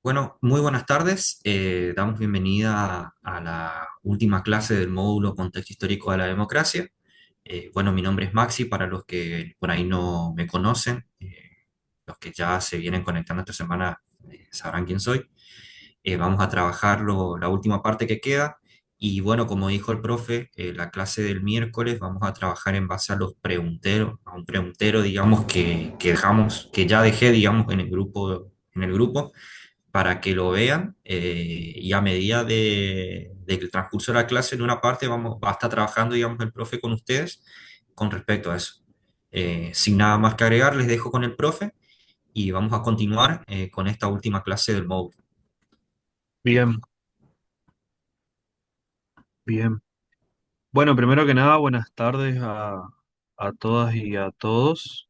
Bueno, muy buenas tardes. Damos bienvenida a la última clase del módulo Contexto Histórico de la Democracia. Bueno, mi nombre es Maxi, para los que por ahí no me conocen. Los que ya se vienen conectando esta semana sabrán quién soy. Vamos a trabajar la última parte que queda. Y bueno, como dijo el profe, la clase del miércoles vamos a trabajar en base a los pregunteros, a un preguntero, digamos, que dejamos, que ya dejé, digamos, en el grupo para que lo vean, y a medida del transcurso de la clase, en una parte va a estar trabajando, digamos, el profe con ustedes con respecto a eso. Sin nada más que agregar, les dejo con el profe y vamos a continuar con esta última clase del módulo. Bien, bien. Bueno, primero que nada, buenas tardes a todas y a todos.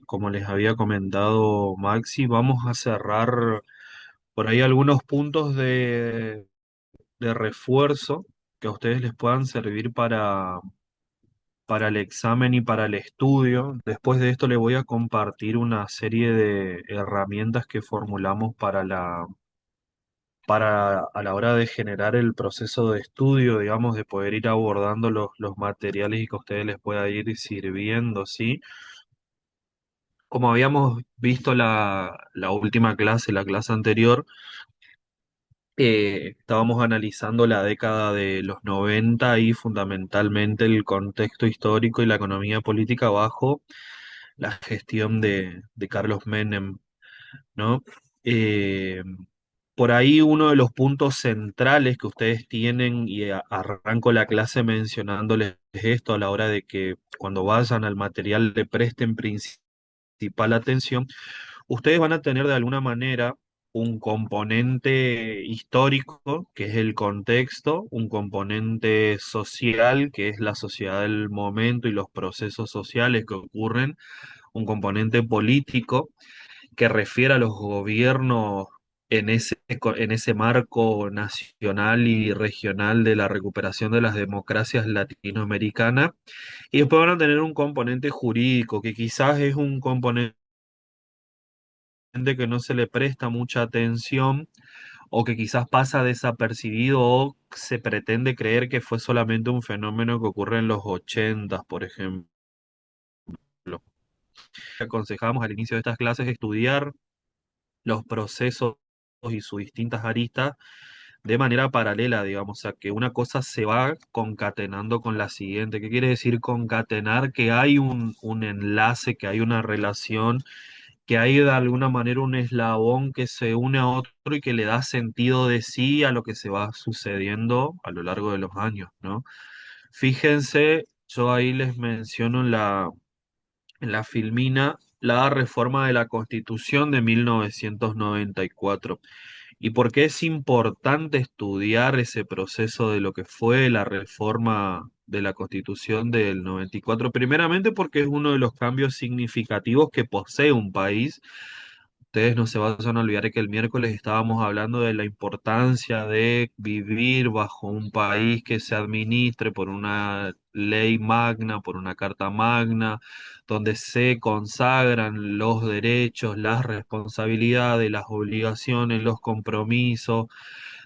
Como les había comentado Maxi, vamos a cerrar por ahí algunos puntos de refuerzo que a ustedes les puedan servir para el examen y para el estudio. Después de esto les voy a compartir una serie de herramientas que formulamos para a la hora de generar el proceso de estudio, digamos, de poder ir abordando los materiales y que a ustedes les pueda ir sirviendo, ¿sí? Como habíamos visto la última clase, la clase anterior, estábamos analizando la década de los 90 y fundamentalmente el contexto histórico y la economía política bajo la gestión de Carlos Menem, ¿no? Eh, por ahí uno de los puntos centrales que ustedes tienen, y arranco la clase mencionándoles esto a la hora de que cuando vayan al material le presten principal atención, ustedes van a tener de alguna manera un componente histórico, que es el contexto, un componente social, que es la sociedad del momento y los procesos sociales que ocurren, un componente político que refiere a los gobiernos en ese marco nacional y regional de la recuperación de las democracias latinoamericanas. Y después van a tener un componente jurídico, que quizás es un componente que no se le presta mucha atención o que quizás pasa desapercibido o se pretende creer que fue solamente un fenómeno que ocurre en los 80, por ejemplo. Aconsejamos al inicio de estas clases estudiar los procesos y sus distintas aristas de manera paralela, digamos, o sea, que una cosa se va concatenando con la siguiente. ¿Qué quiere decir concatenar? Que hay un enlace, que hay una relación, que hay de alguna manera un eslabón que se une a otro y que le da sentido de sí a lo que se va sucediendo a lo largo de los años, ¿no? Fíjense, yo ahí les menciono en la filmina la reforma de la Constitución de 1994. ¿Y por qué es importante estudiar ese proceso de lo que fue la reforma de la Constitución del 94? Primeramente porque es uno de los cambios significativos que posee un país. Ustedes no se vayan a olvidar que el miércoles estábamos hablando de la importancia de vivir bajo un país que se administre por una ley magna, por una carta magna, donde se consagran los derechos, las responsabilidades, las obligaciones, los compromisos,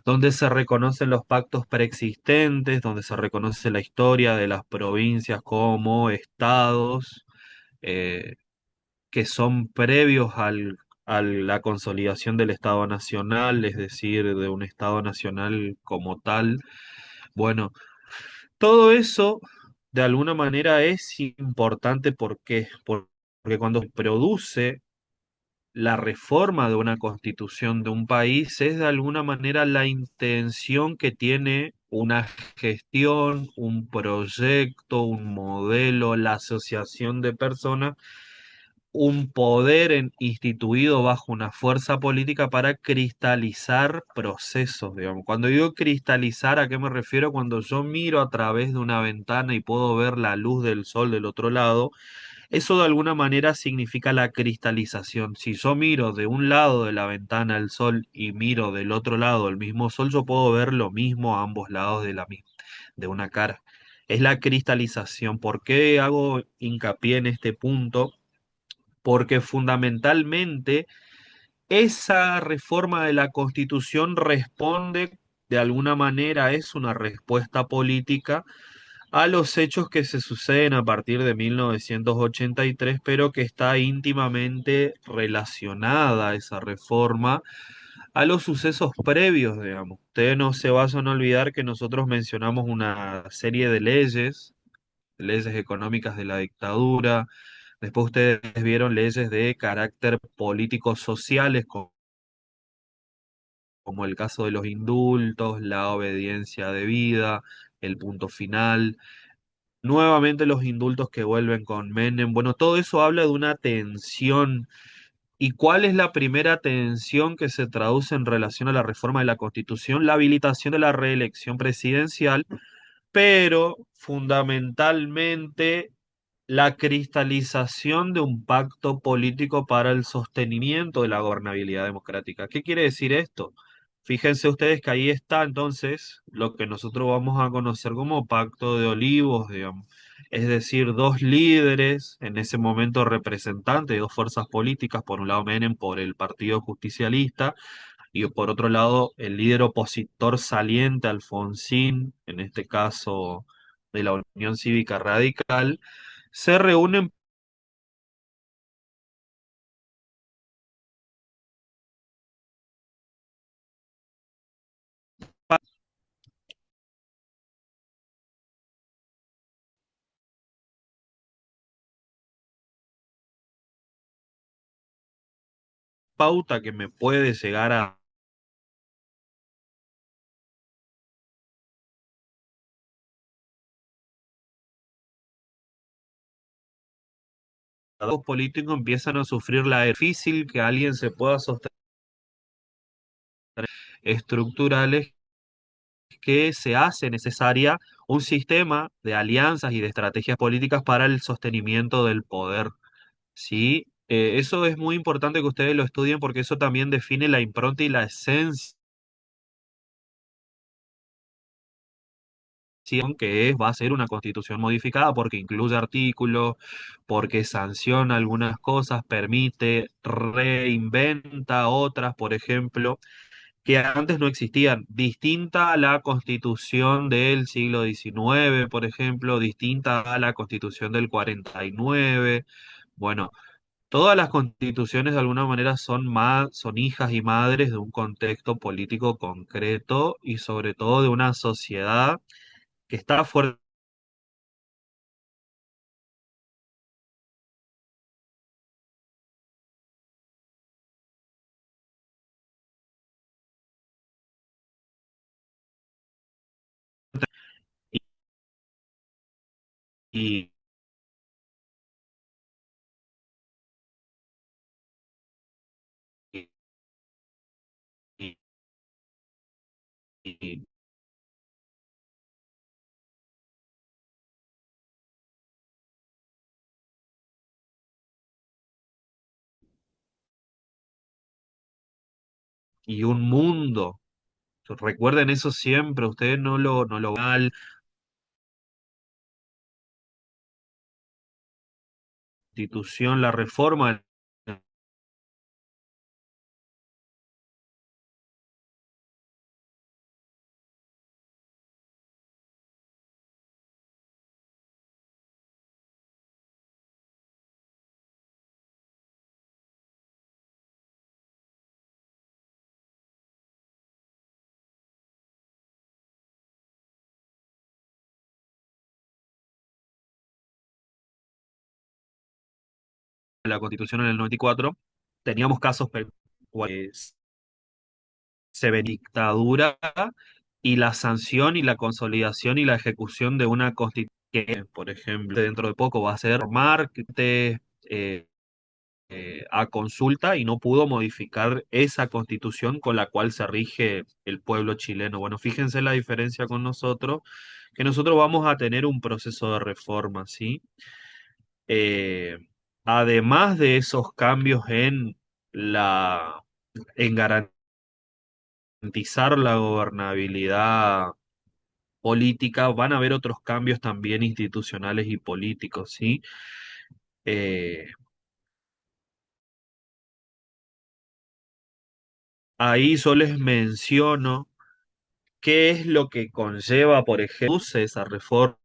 donde se reconocen los pactos preexistentes, donde se reconoce la historia de las provincias como estados. eh, que son previos a la consolidación del Estado Nacional, es decir, de un Estado Nacional como tal. Bueno, todo eso de alguna manera es importante. ¿Por qué? Porque cuando se produce la reforma de una constitución de un país es de alguna manera la intención que tiene una gestión, un proyecto, un modelo, la asociación de personas, un poder instituido bajo una fuerza política para cristalizar procesos, digamos. Cuando digo cristalizar, ¿a qué me refiero? Cuando yo miro a través de una ventana y puedo ver la luz del sol del otro lado, eso de alguna manera significa la cristalización. Si yo miro de un lado de la ventana el sol y miro del otro lado el mismo sol, yo puedo ver lo mismo a ambos lados de una cara. Es la cristalización. ¿Por qué hago hincapié en este punto? Porque fundamentalmente esa reforma de la Constitución responde, de alguna manera, es una respuesta política a los hechos que se suceden a partir de 1983, pero que está íntimamente relacionada esa reforma a los sucesos previos, digamos. Ustedes no se vayan a olvidar que nosotros mencionamos una serie de leyes, leyes económicas de la dictadura. Después ustedes vieron leyes de carácter político-sociales, como el caso de los indultos, la obediencia debida, el punto final. Nuevamente los indultos que vuelven con Menem. Bueno, todo eso habla de una tensión. ¿Y cuál es la primera tensión que se traduce en relación a la reforma de la Constitución? La habilitación de la reelección presidencial, pero fundamentalmente la cristalización de un pacto político para el sostenimiento de la gobernabilidad democrática. ¿Qué quiere decir esto? Fíjense ustedes que ahí está entonces lo que nosotros vamos a conocer como Pacto de Olivos, digamos. Es decir, dos líderes, en ese momento representantes de dos fuerzas políticas, por un lado Menem por el Partido Justicialista y por otro lado el líder opositor saliente, Alfonsín, en este caso de la Unión Cívica Radical, se reúnen pauta que me puede llegar a los políticos empiezan a sufrir la difícil que alguien se pueda sostener estructurales que se hace necesaria un sistema de alianzas y de estrategias políticas para el sostenimiento del poder. ¿Sí? Eso es muy importante que ustedes lo estudien porque eso también define la impronta y la esencia que es, va a ser una constitución modificada porque incluye artículos, porque sanciona algunas cosas, permite, reinventa otras, por ejemplo, que antes no existían, distinta a la constitución del siglo XIX, por ejemplo, distinta a la constitución del 49. Bueno, todas las constituciones de alguna manera son hijas y madres de un contexto político concreto y sobre todo de una sociedad que está fuerte y, y- y- y- y un mundo. Recuerden eso siempre, ustedes no lo mal, constitución, la reforma de la constitución en el 94, teníamos casos cuales se ve dictadura y la sanción y la consolidación y la ejecución de una constitución que, por ejemplo, dentro de poco va a ser marketing a consulta y no pudo modificar esa constitución con la cual se rige el pueblo chileno. Bueno, fíjense la diferencia con nosotros, que nosotros vamos a tener un proceso de reforma, ¿sí? Eh, Además de esos cambios en garantizar la gobernabilidad política, van a haber otros cambios también institucionales y políticos, ¿sí? Eh, ahí yo les menciono qué es lo que conlleva, por ejemplo, esa reforma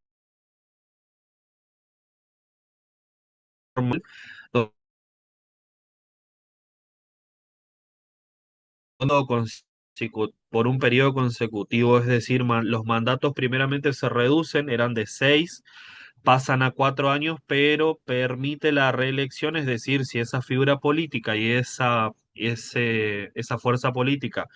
por un periodo consecutivo, es decir, los mandatos primeramente se reducen, eran de 6, pasan a 4 años, pero permite la reelección, es decir, si esa figura política y esa fuerza política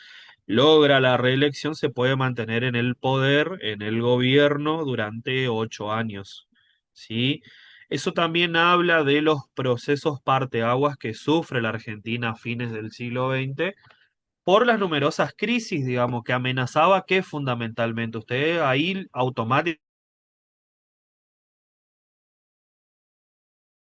logra la reelección, se puede mantener en el poder, en el gobierno, durante 8 años. ¿Sí? Eso también habla de los procesos parteaguas que sufre la Argentina a fines del siglo XX por las numerosas crisis, digamos, que amenazaba que fundamentalmente usted ahí automáticamente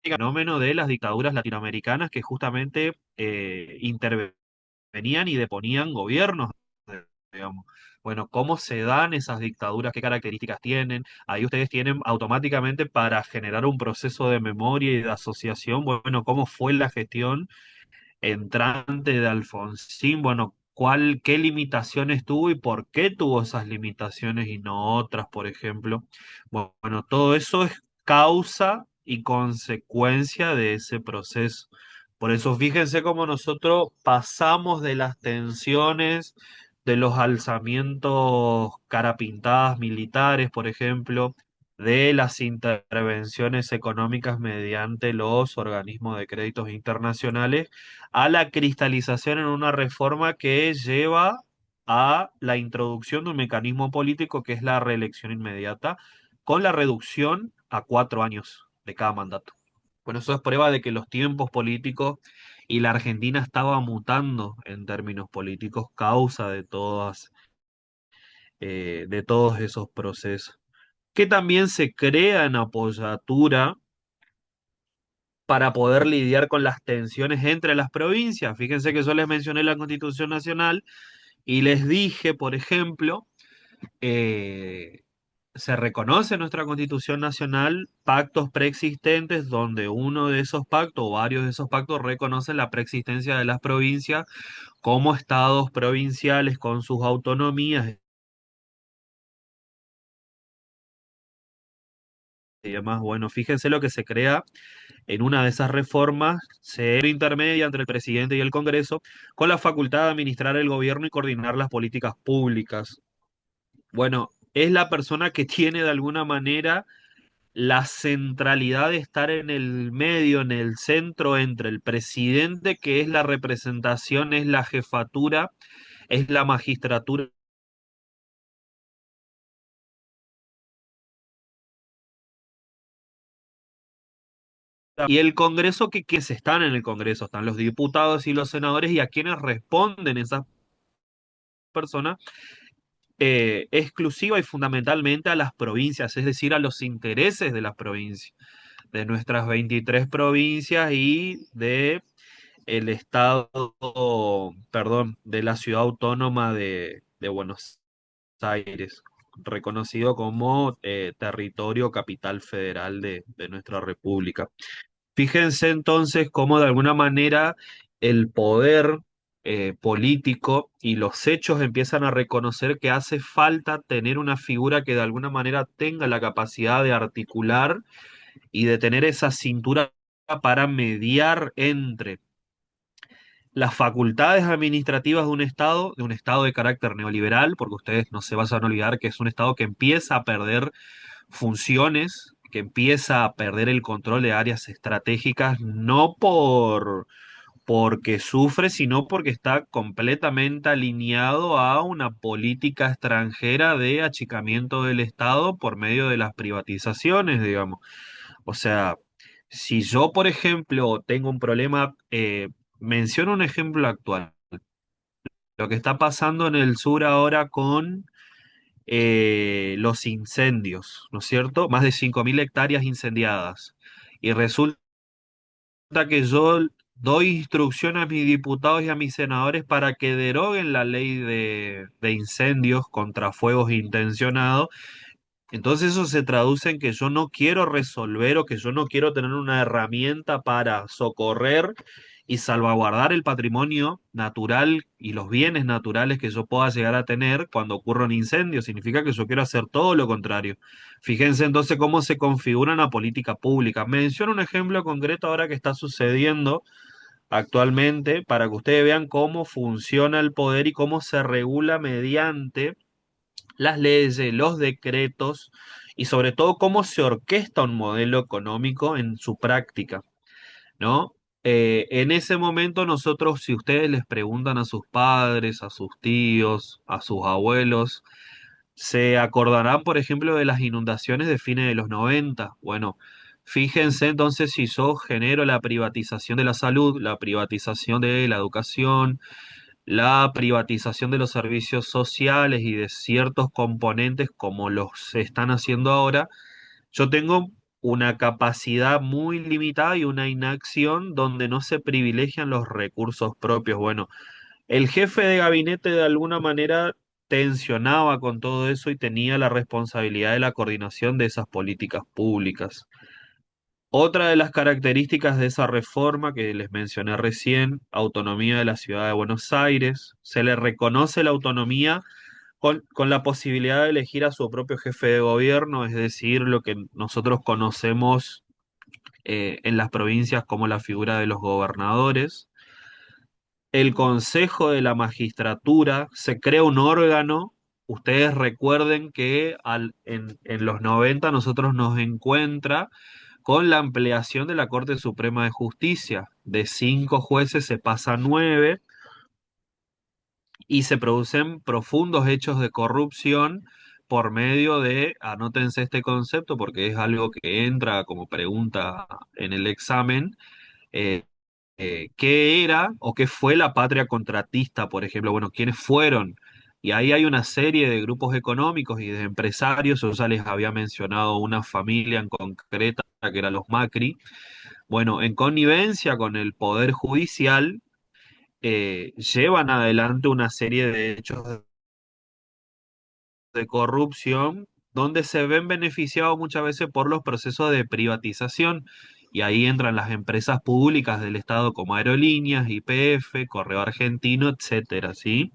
el fenómeno de las dictaduras latinoamericanas que justamente intervenían y deponían gobiernos, digamos. Bueno, ¿cómo se dan esas dictaduras? ¿Qué características tienen? Ahí ustedes tienen automáticamente para generar un proceso de memoria y de asociación, bueno, ¿cómo fue la gestión entrante de Alfonsín? Bueno, qué limitaciones tuvo y por qué tuvo esas limitaciones y no otras, por ejemplo? Bueno, todo eso es causa y consecuencia de ese proceso. Por eso fíjense cómo nosotros pasamos de las tensiones, de los alzamientos carapintadas militares, por ejemplo, de las intervenciones económicas mediante los organismos de créditos internacionales, a la cristalización en una reforma que lleva a la introducción de un mecanismo político que es la reelección inmediata, con la reducción a 4 años de cada mandato. Bueno, eso es prueba de que los tiempos políticos y la Argentina estaba mutando en términos políticos, causa de todos esos procesos. Que también se crea en apoyatura para poder lidiar con las tensiones entre las provincias. Fíjense que yo les mencioné la Constitución Nacional y les dije, por ejemplo, eh, se reconoce en nuestra Constitución Nacional pactos preexistentes donde uno de esos pactos o varios de esos pactos reconocen la preexistencia de las provincias como estados provinciales con sus autonomías y demás. Bueno, fíjense lo que se crea en una de esas reformas, ser intermedia entre el presidente y el Congreso, con la facultad de administrar el gobierno y coordinar las políticas públicas. Bueno, es la persona que tiene de alguna manera la centralidad de estar en el medio, en el centro entre el presidente, que es la representación, es la jefatura, es la magistratura, y el Congreso, que quienes están en el Congreso, están los diputados y los senadores, y a quienes responden esas personas exclusiva y fundamentalmente a las provincias, es decir, a los intereses de las provincias, de nuestras 23 provincias y de el estado, perdón, de la ciudad autónoma de Buenos Aires, reconocido como territorio capital federal de nuestra república. Fíjense entonces cómo de alguna manera el poder político y los hechos empiezan a reconocer que hace falta tener una figura que de alguna manera tenga la capacidad de articular y de tener esa cintura para mediar entre las facultades administrativas de un Estado de carácter neoliberal, porque ustedes no se vayan a olvidar que es un Estado que empieza a perder funciones, que empieza a perder el control de áreas estratégicas, no porque sufre, sino porque está completamente alineado a una política extranjera de achicamiento del Estado por medio de las privatizaciones, digamos. O sea, si yo, por ejemplo, tengo un problema, menciono un ejemplo actual, lo que está pasando en el sur ahora con los incendios, ¿no es cierto? Más de 5.000 hectáreas incendiadas. Y resulta que yo doy instrucción a mis diputados y a mis senadores para que deroguen la ley de incendios contra fuegos intencionados. Entonces eso se traduce en que yo no quiero resolver o que yo no quiero tener una herramienta para socorrer y salvaguardar el patrimonio natural y los bienes naturales que yo pueda llegar a tener cuando ocurra un incendio. Significa que yo quiero hacer todo lo contrario. Fíjense entonces cómo se configura una política pública. Menciono un ejemplo concreto ahora que está sucediendo actualmente para que ustedes vean cómo funciona el poder y cómo se regula mediante las leyes, los decretos y sobre todo cómo se orquesta un modelo económico en su práctica, ¿no? En ese momento nosotros, si ustedes les preguntan a sus padres, a sus tíos, a sus abuelos, se acordarán, por ejemplo, de las inundaciones de fines de los 90. Bueno, fíjense entonces si yo genero la privatización de la salud, la privatización de la educación, la privatización de los servicios sociales y de ciertos componentes como los se están haciendo ahora, yo tengo una capacidad muy limitada y una inacción donde no se privilegian los recursos propios. Bueno, el jefe de gabinete de alguna manera tensionaba con todo eso y tenía la responsabilidad de la coordinación de esas políticas públicas. Otra de las características de esa reforma que les mencioné recién, autonomía de la ciudad de Buenos Aires, se le reconoce la autonomía con la posibilidad de elegir a su propio jefe de gobierno, es decir, lo que nosotros conocemos en las provincias como la figura de los gobernadores. El Consejo de la Magistratura, se crea un órgano. Ustedes recuerden que en los 90 nosotros nos encuentra con la ampliación de la Corte Suprema de Justicia. De 5 jueces se pasa a 9 y se producen profundos hechos de corrupción por medio de, anótense este concepto porque es algo que entra como pregunta en el examen, eh, ¿qué era o qué fue la patria contratista, por ejemplo? Bueno, ¿quiénes fueron? Y ahí hay una serie de grupos económicos y de empresarios, yo ya les había mencionado una familia en concreta, que eran los Macri. Bueno, en connivencia con el Poder Judicial, llevan adelante una serie de hechos de corrupción donde se ven beneficiados muchas veces por los procesos de privatización. Y ahí entran las empresas públicas del Estado como Aerolíneas, YPF, Correo Argentino, etcétera, ¿sí?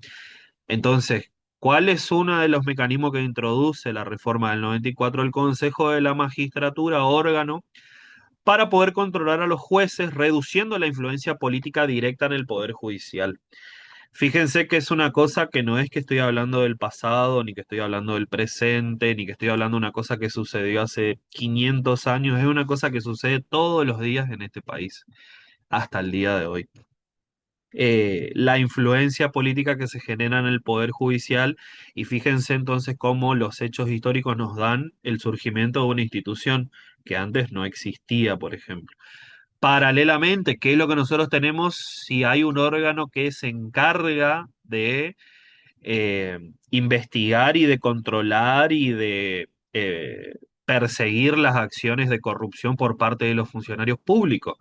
Entonces, ¿cuál es uno de los mecanismos que introduce la reforma del 94? El Consejo de la Magistratura, órgano para poder controlar a los jueces, reduciendo la influencia política directa en el Poder Judicial. Fíjense que es una cosa que no es que estoy hablando del pasado, ni que estoy hablando del presente, ni que estoy hablando de una cosa que sucedió hace 500 años, es una cosa que sucede todos los días en este país, hasta el día de hoy. La influencia política que se genera en el Poder Judicial y fíjense entonces cómo los hechos históricos nos dan el surgimiento de una institución que antes no existía, por ejemplo. Paralelamente, ¿qué es lo que nosotros tenemos si hay un órgano que se encarga de investigar y de controlar y de perseguir las acciones de corrupción por parte de los funcionarios públicos?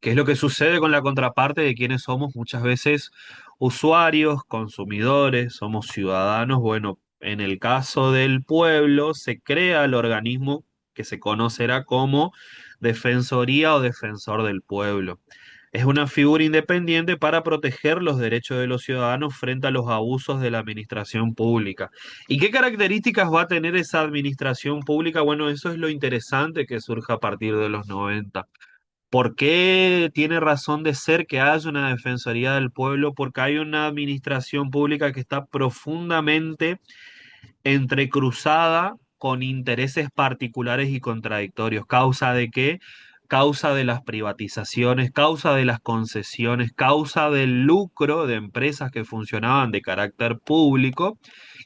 ¿Qué es lo que sucede con la contraparte de quienes somos muchas veces usuarios, consumidores, somos ciudadanos? Bueno, en el caso del pueblo se crea el organismo que se conocerá como Defensoría o Defensor del Pueblo. Es una figura independiente para proteger los derechos de los ciudadanos frente a los abusos de la administración pública. ¿Y qué características va a tener esa administración pública? Bueno, eso es lo interesante que surge a partir de los 90. ¿Por qué tiene razón de ser que haya una Defensoría del Pueblo? Porque hay una administración pública que está profundamente entrecruzada con intereses particulares y contradictorios. ¿Causa de qué? Causa de las privatizaciones, causa de las concesiones, causa del lucro de empresas que funcionaban de carácter público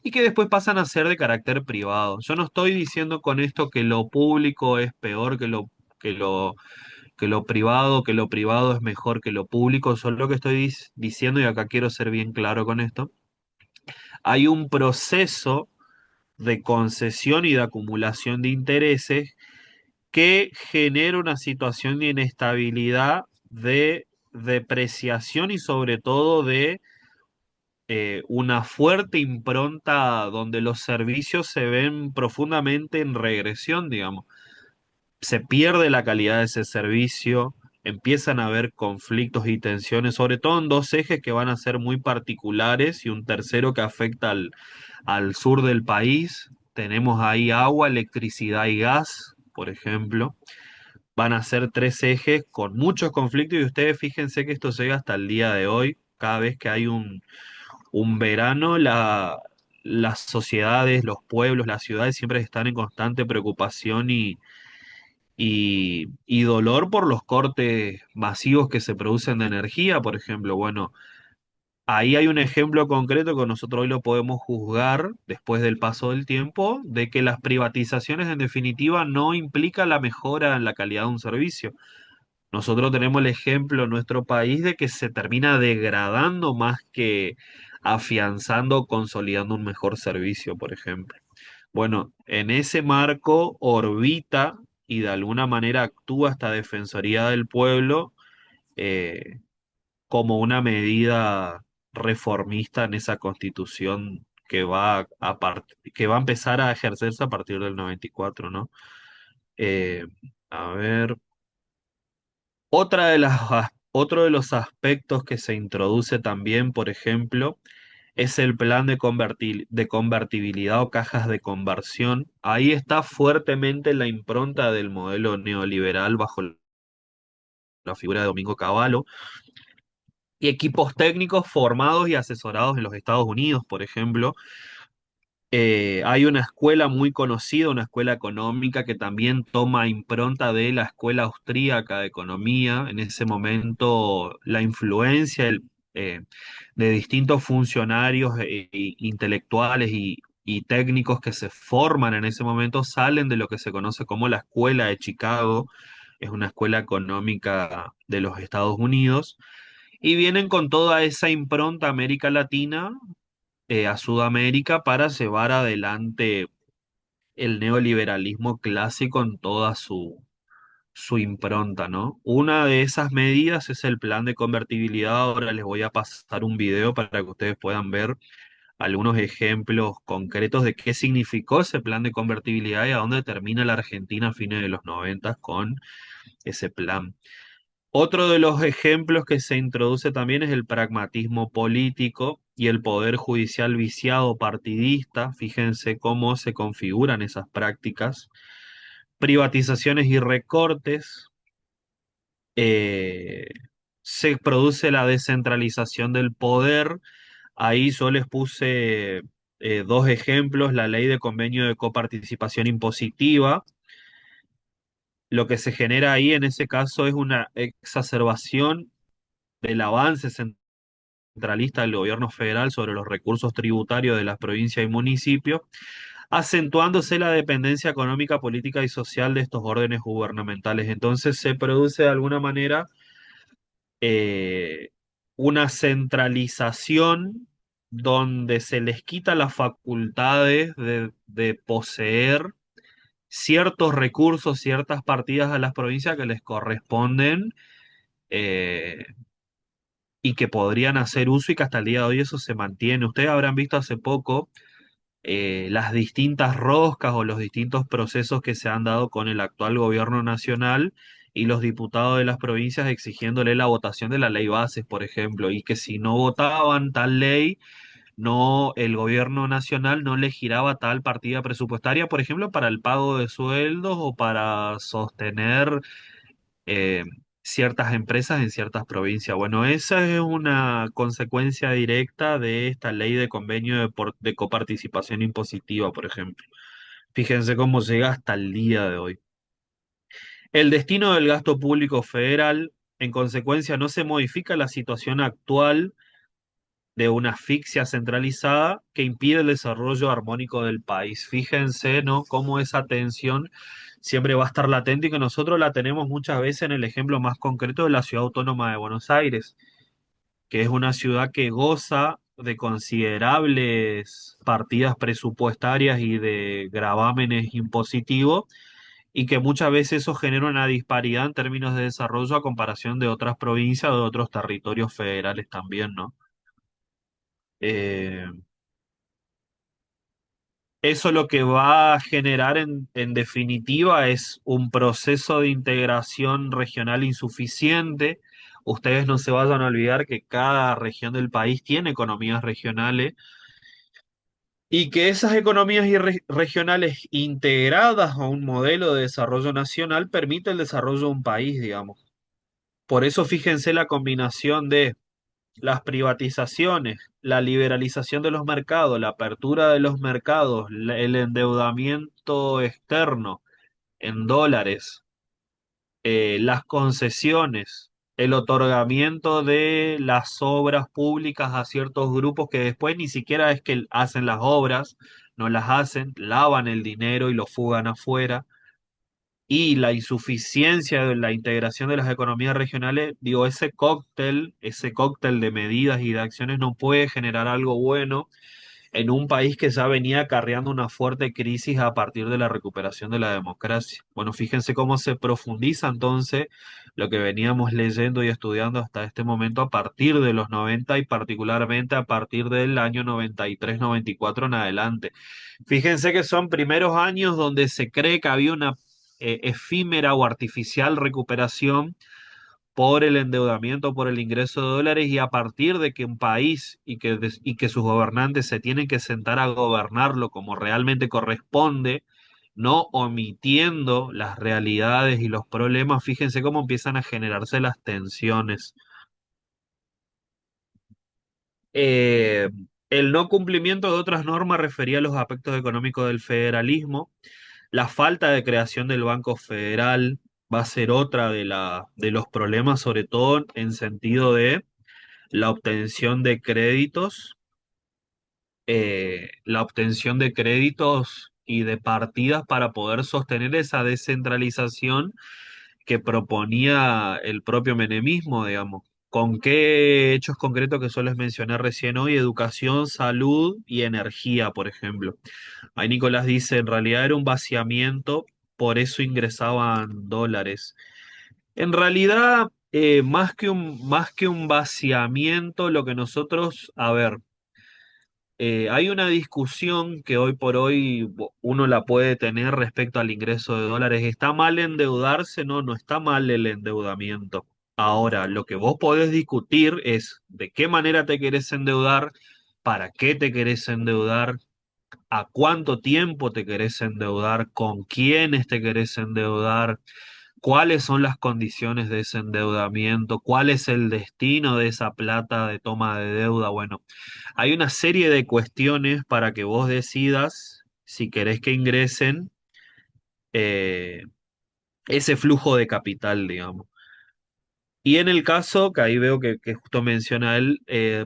y que después pasan a ser de carácter privado. Yo no estoy diciendo con esto que lo público es peor que lo privado es mejor que lo público, solo lo que estoy diciendo, y acá quiero ser bien claro con esto, hay un proceso de concesión y de acumulación de intereses que genera una situación de inestabilidad, de depreciación y sobre todo de una fuerte impronta donde los servicios se ven profundamente en regresión, digamos. Se pierde la calidad de ese servicio, empiezan a haber conflictos y tensiones, sobre todo en dos ejes que van a ser muy particulares y un tercero que afecta al sur del país. Tenemos ahí agua, electricidad y gas, por ejemplo. Van a ser tres ejes con muchos conflictos y ustedes fíjense que esto llega hasta el día de hoy. Cada vez que hay un verano, las sociedades, los pueblos, las ciudades siempre están en constante preocupación y dolor por los cortes masivos que se producen de energía, por ejemplo. Bueno, ahí hay un ejemplo concreto que nosotros hoy lo podemos juzgar después del paso del tiempo, de que las privatizaciones en definitiva no implican la mejora en la calidad de un servicio. Nosotros tenemos el ejemplo en nuestro país de que se termina degradando más que afianzando, consolidando un mejor servicio, por ejemplo. Bueno, en ese marco orbita y de alguna manera actúa esta Defensoría del Pueblo eh, como una medida reformista en esa constitución que va a empezar a ejercerse a partir del 94, ¿no? Eh, a ver, otro de los aspectos que se introduce también, por ejemplo, es el plan de convertibilidad o cajas de conversión. Ahí está fuertemente la impronta del modelo neoliberal bajo la figura de Domingo Cavallo y equipos técnicos formados y asesorados en los Estados Unidos, por ejemplo. Hay una escuela muy conocida, una escuela económica que también toma impronta de la escuela austríaca de economía. En ese momento, la influencia eh, de distintos funcionarios intelectuales y técnicos que se forman en ese momento salen de lo que se conoce como la Escuela de Chicago. Es una escuela económica de los Estados Unidos. Y vienen con toda esa impronta a América Latina, a Sudamérica para llevar adelante el neoliberalismo clásico en toda su impronta, ¿no? Una de esas medidas es el plan de convertibilidad. Ahora les voy a pasar un video para que ustedes puedan ver algunos ejemplos concretos de qué significó ese plan de convertibilidad y a dónde termina la Argentina a fines de los 90 con ese plan. Otro de los ejemplos que se introduce también es el pragmatismo político y el poder judicial viciado partidista. Fíjense cómo se configuran esas prácticas. Privatizaciones y recortes. eh, Se produce la descentralización del poder. Ahí yo les puse dos ejemplos, la ley de convenio de coparticipación impositiva. Lo que se genera ahí en ese caso es una exacerbación del avance centralista del gobierno federal sobre los recursos tributarios de las provincias y municipios, acentuándose la dependencia económica, política y social de estos órdenes gubernamentales. Entonces se produce de alguna manera eh, una centralización donde se les quita las facultades de poseer ciertos recursos, ciertas partidas a las provincias que les corresponden, eh, y que podrían hacer uso y que hasta el día de hoy eso se mantiene. Ustedes habrán visto hace poco las distintas roscas o los distintos procesos que se han dado con el actual gobierno nacional y los diputados de las provincias exigiéndole la votación de la ley bases, por ejemplo, y que si no votaban tal ley, no, el gobierno nacional no le giraba tal partida presupuestaria, por ejemplo, para el pago de sueldos o para sostener eh, ciertas empresas en ciertas provincias. Bueno, esa es una consecuencia directa de esta ley de convenio de coparticipación impositiva, por ejemplo. Fíjense cómo llega hasta el día de hoy. El destino del gasto público federal, en consecuencia, no se modifica la situación actual de una asfixia centralizada que impide el desarrollo armónico del país. Fíjense, ¿no? Cómo esa tensión siempre va a estar latente y que nosotros la tenemos muchas veces en el ejemplo más concreto de la ciudad autónoma de Buenos Aires, que es una ciudad que goza de considerables partidas presupuestarias y de gravámenes impositivos y que muchas veces eso genera una disparidad en términos de desarrollo a comparación de otras provincias o de otros territorios federales también, ¿no? Eh, eso lo que va a generar en definitiva es un proceso de integración regional insuficiente. Ustedes no se vayan a olvidar que cada región del país tiene economías regionales y que esas economías regionales integradas a un modelo de desarrollo nacional permite el desarrollo de un país, digamos. Por eso fíjense la combinación de las privatizaciones, la liberalización de los mercados, la apertura de los mercados, el endeudamiento externo en dólares, las concesiones, el otorgamiento de las obras públicas a ciertos grupos que después ni siquiera es que hacen las obras, no las hacen, lavan el dinero y lo fugan afuera. Y la insuficiencia de la integración de las economías regionales, digo, ese cóctel de medidas y de acciones no puede generar algo bueno en un país que ya venía acarreando una fuerte crisis a partir de la recuperación de la democracia. Bueno, fíjense cómo se profundiza entonces lo que veníamos leyendo y estudiando hasta este momento a partir de los 90 y particularmente a partir del año 93-94 en adelante. Fíjense que son primeros años donde se cree que había una efímera o artificial recuperación por el endeudamiento, por el ingreso de dólares y a partir de que un país y que sus gobernantes se tienen que sentar a gobernarlo como realmente corresponde, no omitiendo las realidades y los problemas, fíjense cómo empiezan a generarse las tensiones. Eh, el no cumplimiento de otras normas refería a los aspectos económicos del federalismo. La falta de creación del Banco Federal va a ser otra de los problemas, sobre todo en sentido de la obtención de créditos, la obtención de créditos y de partidas para poder sostener esa descentralización que proponía el propio menemismo, digamos. ¿Con qué hechos concretos que solo les mencioné recién hoy? Educación, salud y energía, por ejemplo. Ahí Nicolás dice, en realidad era un vaciamiento, por eso ingresaban dólares. En realidad, más que un vaciamiento, lo que nosotros, a ver, hay una discusión que hoy por hoy uno la puede tener respecto al ingreso de dólares. ¿Está mal endeudarse? No, no está mal el endeudamiento. Ahora, lo que vos podés discutir es de qué manera te querés endeudar, para qué te querés endeudar, a cuánto tiempo te querés endeudar, con quiénes te querés endeudar, cuáles son las condiciones de ese endeudamiento, cuál es el destino de esa plata de toma de deuda. Bueno, hay una serie de cuestiones para que vos decidas si querés que ingresen eh, ese flujo de capital, digamos. Y en el caso, que ahí veo que justo menciona él,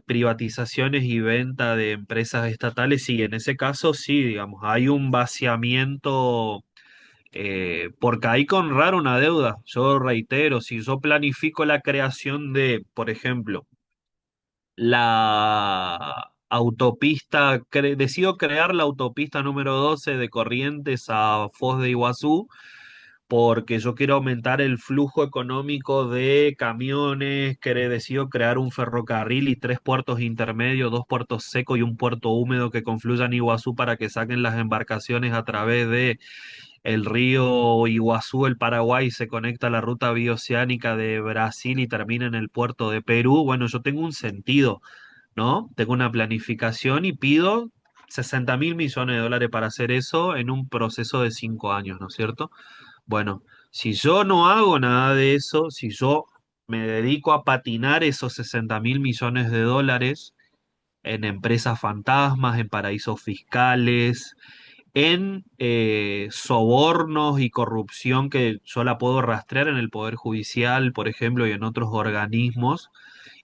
privatizaciones y venta de empresas estatales, sí, en ese caso sí, digamos, hay un vaciamiento porque hay que honrar una deuda. Yo reitero, si yo planifico la creación de, por ejemplo, la autopista, decido crear la autopista número 12 de Corrientes a Foz de Iguazú, porque yo quiero aumentar el flujo económico de camiones, que decido crear un ferrocarril y tres puertos intermedios, dos puertos secos y un puerto húmedo que confluyan en Iguazú para que saquen las embarcaciones a través de el río Iguazú, el Paraguay, se conecta a la ruta bioceánica de Brasil y termina en el puerto de Perú. Bueno, yo tengo un sentido, ¿no? Tengo una planificación y pido 60.000 millones de dólares para hacer eso en un proceso de 5 años, ¿no es cierto? Bueno, si yo no hago nada de eso, si yo me dedico a patinar esos 60.000 millones de dólares en empresas fantasmas, en paraísos fiscales, en sobornos y corrupción que yo la puedo rastrear en el Poder Judicial, por ejemplo, y en otros organismos,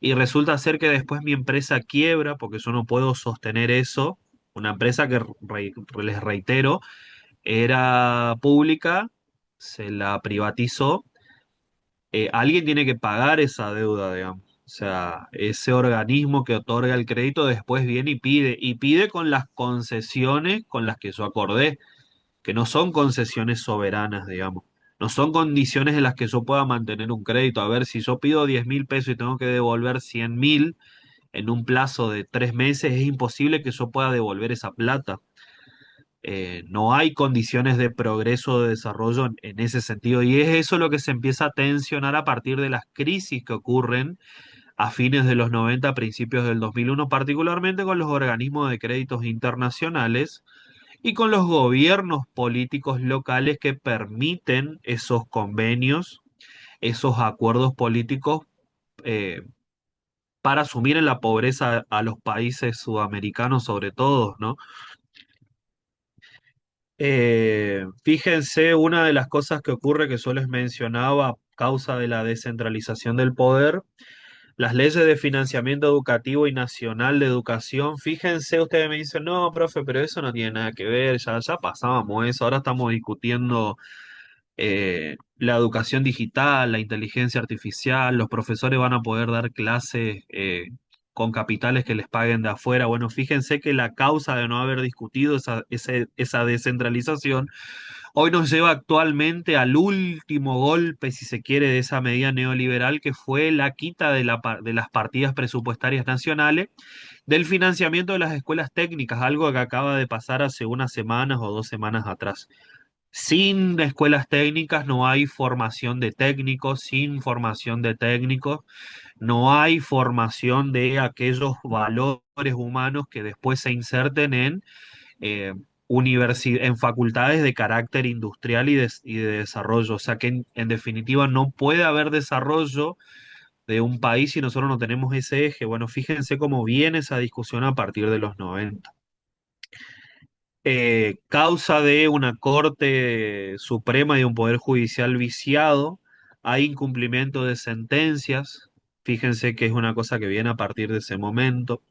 y resulta ser que después mi empresa quiebra porque yo no puedo sostener eso, una empresa que, les reitero, era pública, se la privatizó, alguien tiene que pagar esa deuda, digamos. O sea, ese organismo que otorga el crédito después viene y pide con las concesiones con las que yo acordé, que no son concesiones soberanas, digamos. No son condiciones en las que yo pueda mantener un crédito. A ver, si yo pido 10.000 pesos y tengo que devolver 100.000 en un plazo de 3 meses, es imposible que yo pueda devolver esa plata. No hay condiciones de progreso o de desarrollo en ese sentido. Y es eso lo que se empieza a tensionar a partir de las crisis que ocurren a fines de los 90, principios del 2001, particularmente con los organismos de créditos internacionales y con los gobiernos políticos locales que permiten esos convenios, esos acuerdos políticos eh, para asumir en la pobreza a los países sudamericanos sobre todo, ¿no? Fíjense, una de las cosas que ocurre que solo les mencionaba a causa de la descentralización del poder, las leyes de financiamiento educativo y nacional de educación, fíjense, ustedes me dicen, no, profe, pero eso no tiene nada que ver, ya pasábamos eso, ahora estamos discutiendo la educación digital, la inteligencia artificial, los profesores van a poder dar clases con capitales que les paguen de afuera. Bueno, fíjense que la causa de no haber discutido esa descentralización hoy nos lleva actualmente al último golpe, si se quiere, de esa medida neoliberal que fue la quita de las partidas presupuestarias nacionales del financiamiento de las escuelas técnicas, algo que acaba de pasar hace unas semanas o 2 semanas atrás. Sin escuelas técnicas no hay formación de técnicos, sin formación de técnicos no hay formación de aquellos valores humanos que después se inserten en, en facultades de carácter industrial y de desarrollo. O sea que en definitiva no puede haber desarrollo de un país si nosotros no tenemos ese eje. Bueno, fíjense cómo viene esa discusión a partir de los 90. Causa de una Corte Suprema y un Poder Judicial viciado, hay incumplimiento de sentencias, fíjense que es una cosa que viene a partir de ese momento.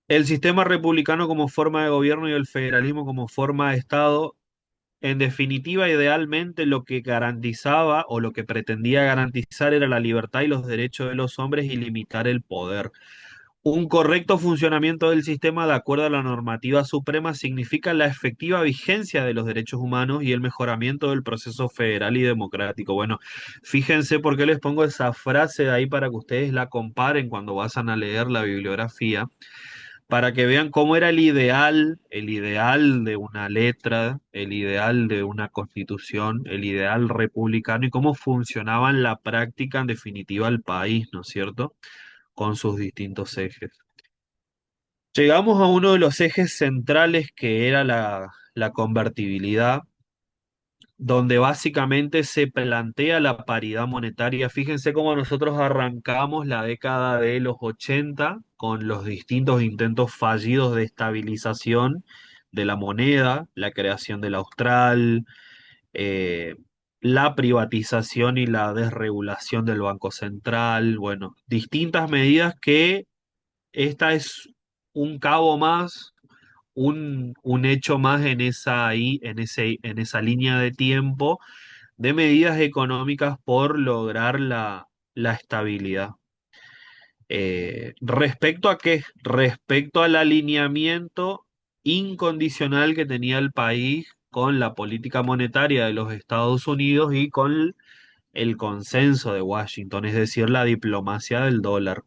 El sistema republicano como forma de gobierno y el federalismo como forma de Estado, en definitiva, idealmente lo que garantizaba o lo que pretendía garantizar era la libertad y los derechos de los hombres y limitar el poder. Un correcto funcionamiento del sistema de acuerdo a la normativa suprema significa la efectiva vigencia de los derechos humanos y el mejoramiento del proceso federal y democrático. Bueno, fíjense por qué les pongo esa frase de ahí para que ustedes la comparen cuando vayan a leer la bibliografía, para que vean cómo era el ideal de una letra, el ideal de una constitución, el ideal republicano y cómo funcionaba en la práctica en definitiva el país, ¿no es cierto? Con sus distintos ejes. Llegamos a uno de los ejes centrales que era la convertibilidad, donde básicamente se plantea la paridad monetaria. Fíjense cómo nosotros arrancamos la década de los 80 con los distintos intentos fallidos de estabilización de la moneda, la creación del austral, eh, la privatización y la desregulación del Banco Central, bueno, distintas medidas que esta es un cabo más, un hecho más en en esa línea de tiempo de medidas económicas por lograr la estabilidad. ¿Respecto a qué? Respecto al alineamiento incondicional que tenía el país con la política monetaria de los Estados Unidos y con el consenso de Washington, es decir, la diplomacia del dólar.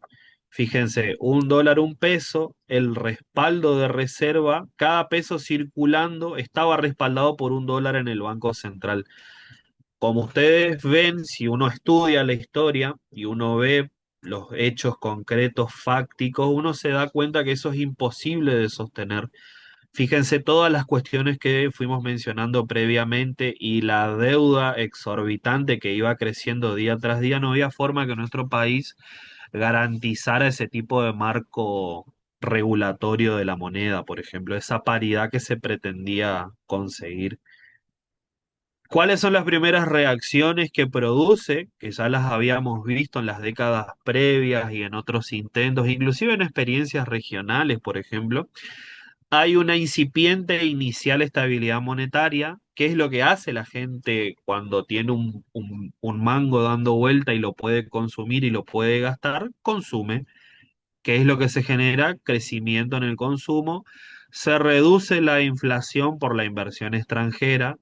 Fíjense, un dólar, un peso, el respaldo de reserva, cada peso circulando estaba respaldado por un dólar en el Banco Central. Como ustedes ven, si uno estudia la historia y uno ve los hechos concretos, fácticos, uno se da cuenta que eso es imposible de sostener. Fíjense todas las cuestiones que fuimos mencionando previamente y la deuda exorbitante que iba creciendo día tras día, no había forma que nuestro país garantizara ese tipo de marco regulatorio de la moneda, por ejemplo, esa paridad que se pretendía conseguir. ¿Cuáles son las primeras reacciones que produce? Que ya las habíamos visto en las décadas previas y en otros intentos, inclusive en experiencias regionales, por ejemplo. Hay una incipiente e inicial estabilidad monetaria. ¿Qué es lo que hace la gente cuando tiene un mango dando vuelta y lo puede consumir y lo puede gastar? Consume. ¿Qué es lo que se genera? Crecimiento en el consumo. Se reduce la inflación por la inversión extranjera,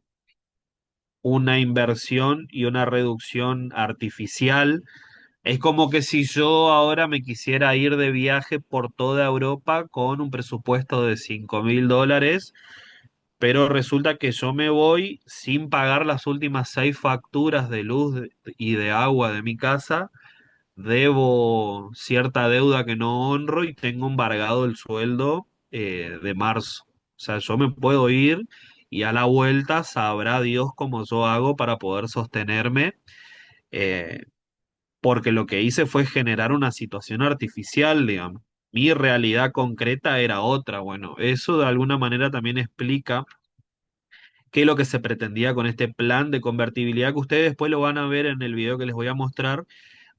una inversión y una reducción artificial Es como que si yo ahora me quisiera ir de viaje por toda Europa con un presupuesto de $5.000, pero resulta que yo me voy sin pagar las últimas 6 facturas de luz y de agua de mi casa, debo cierta deuda que no honro y tengo embargado el sueldo de marzo. O sea, yo me puedo ir y a la vuelta sabrá Dios cómo yo hago para poder sostenerme. eh, Porque lo que hice fue generar una situación artificial, digamos. Mi realidad concreta era otra. Bueno, eso de alguna manera también explica qué es lo que se pretendía con este plan de convertibilidad que ustedes después lo van a ver en el video que les voy a mostrar.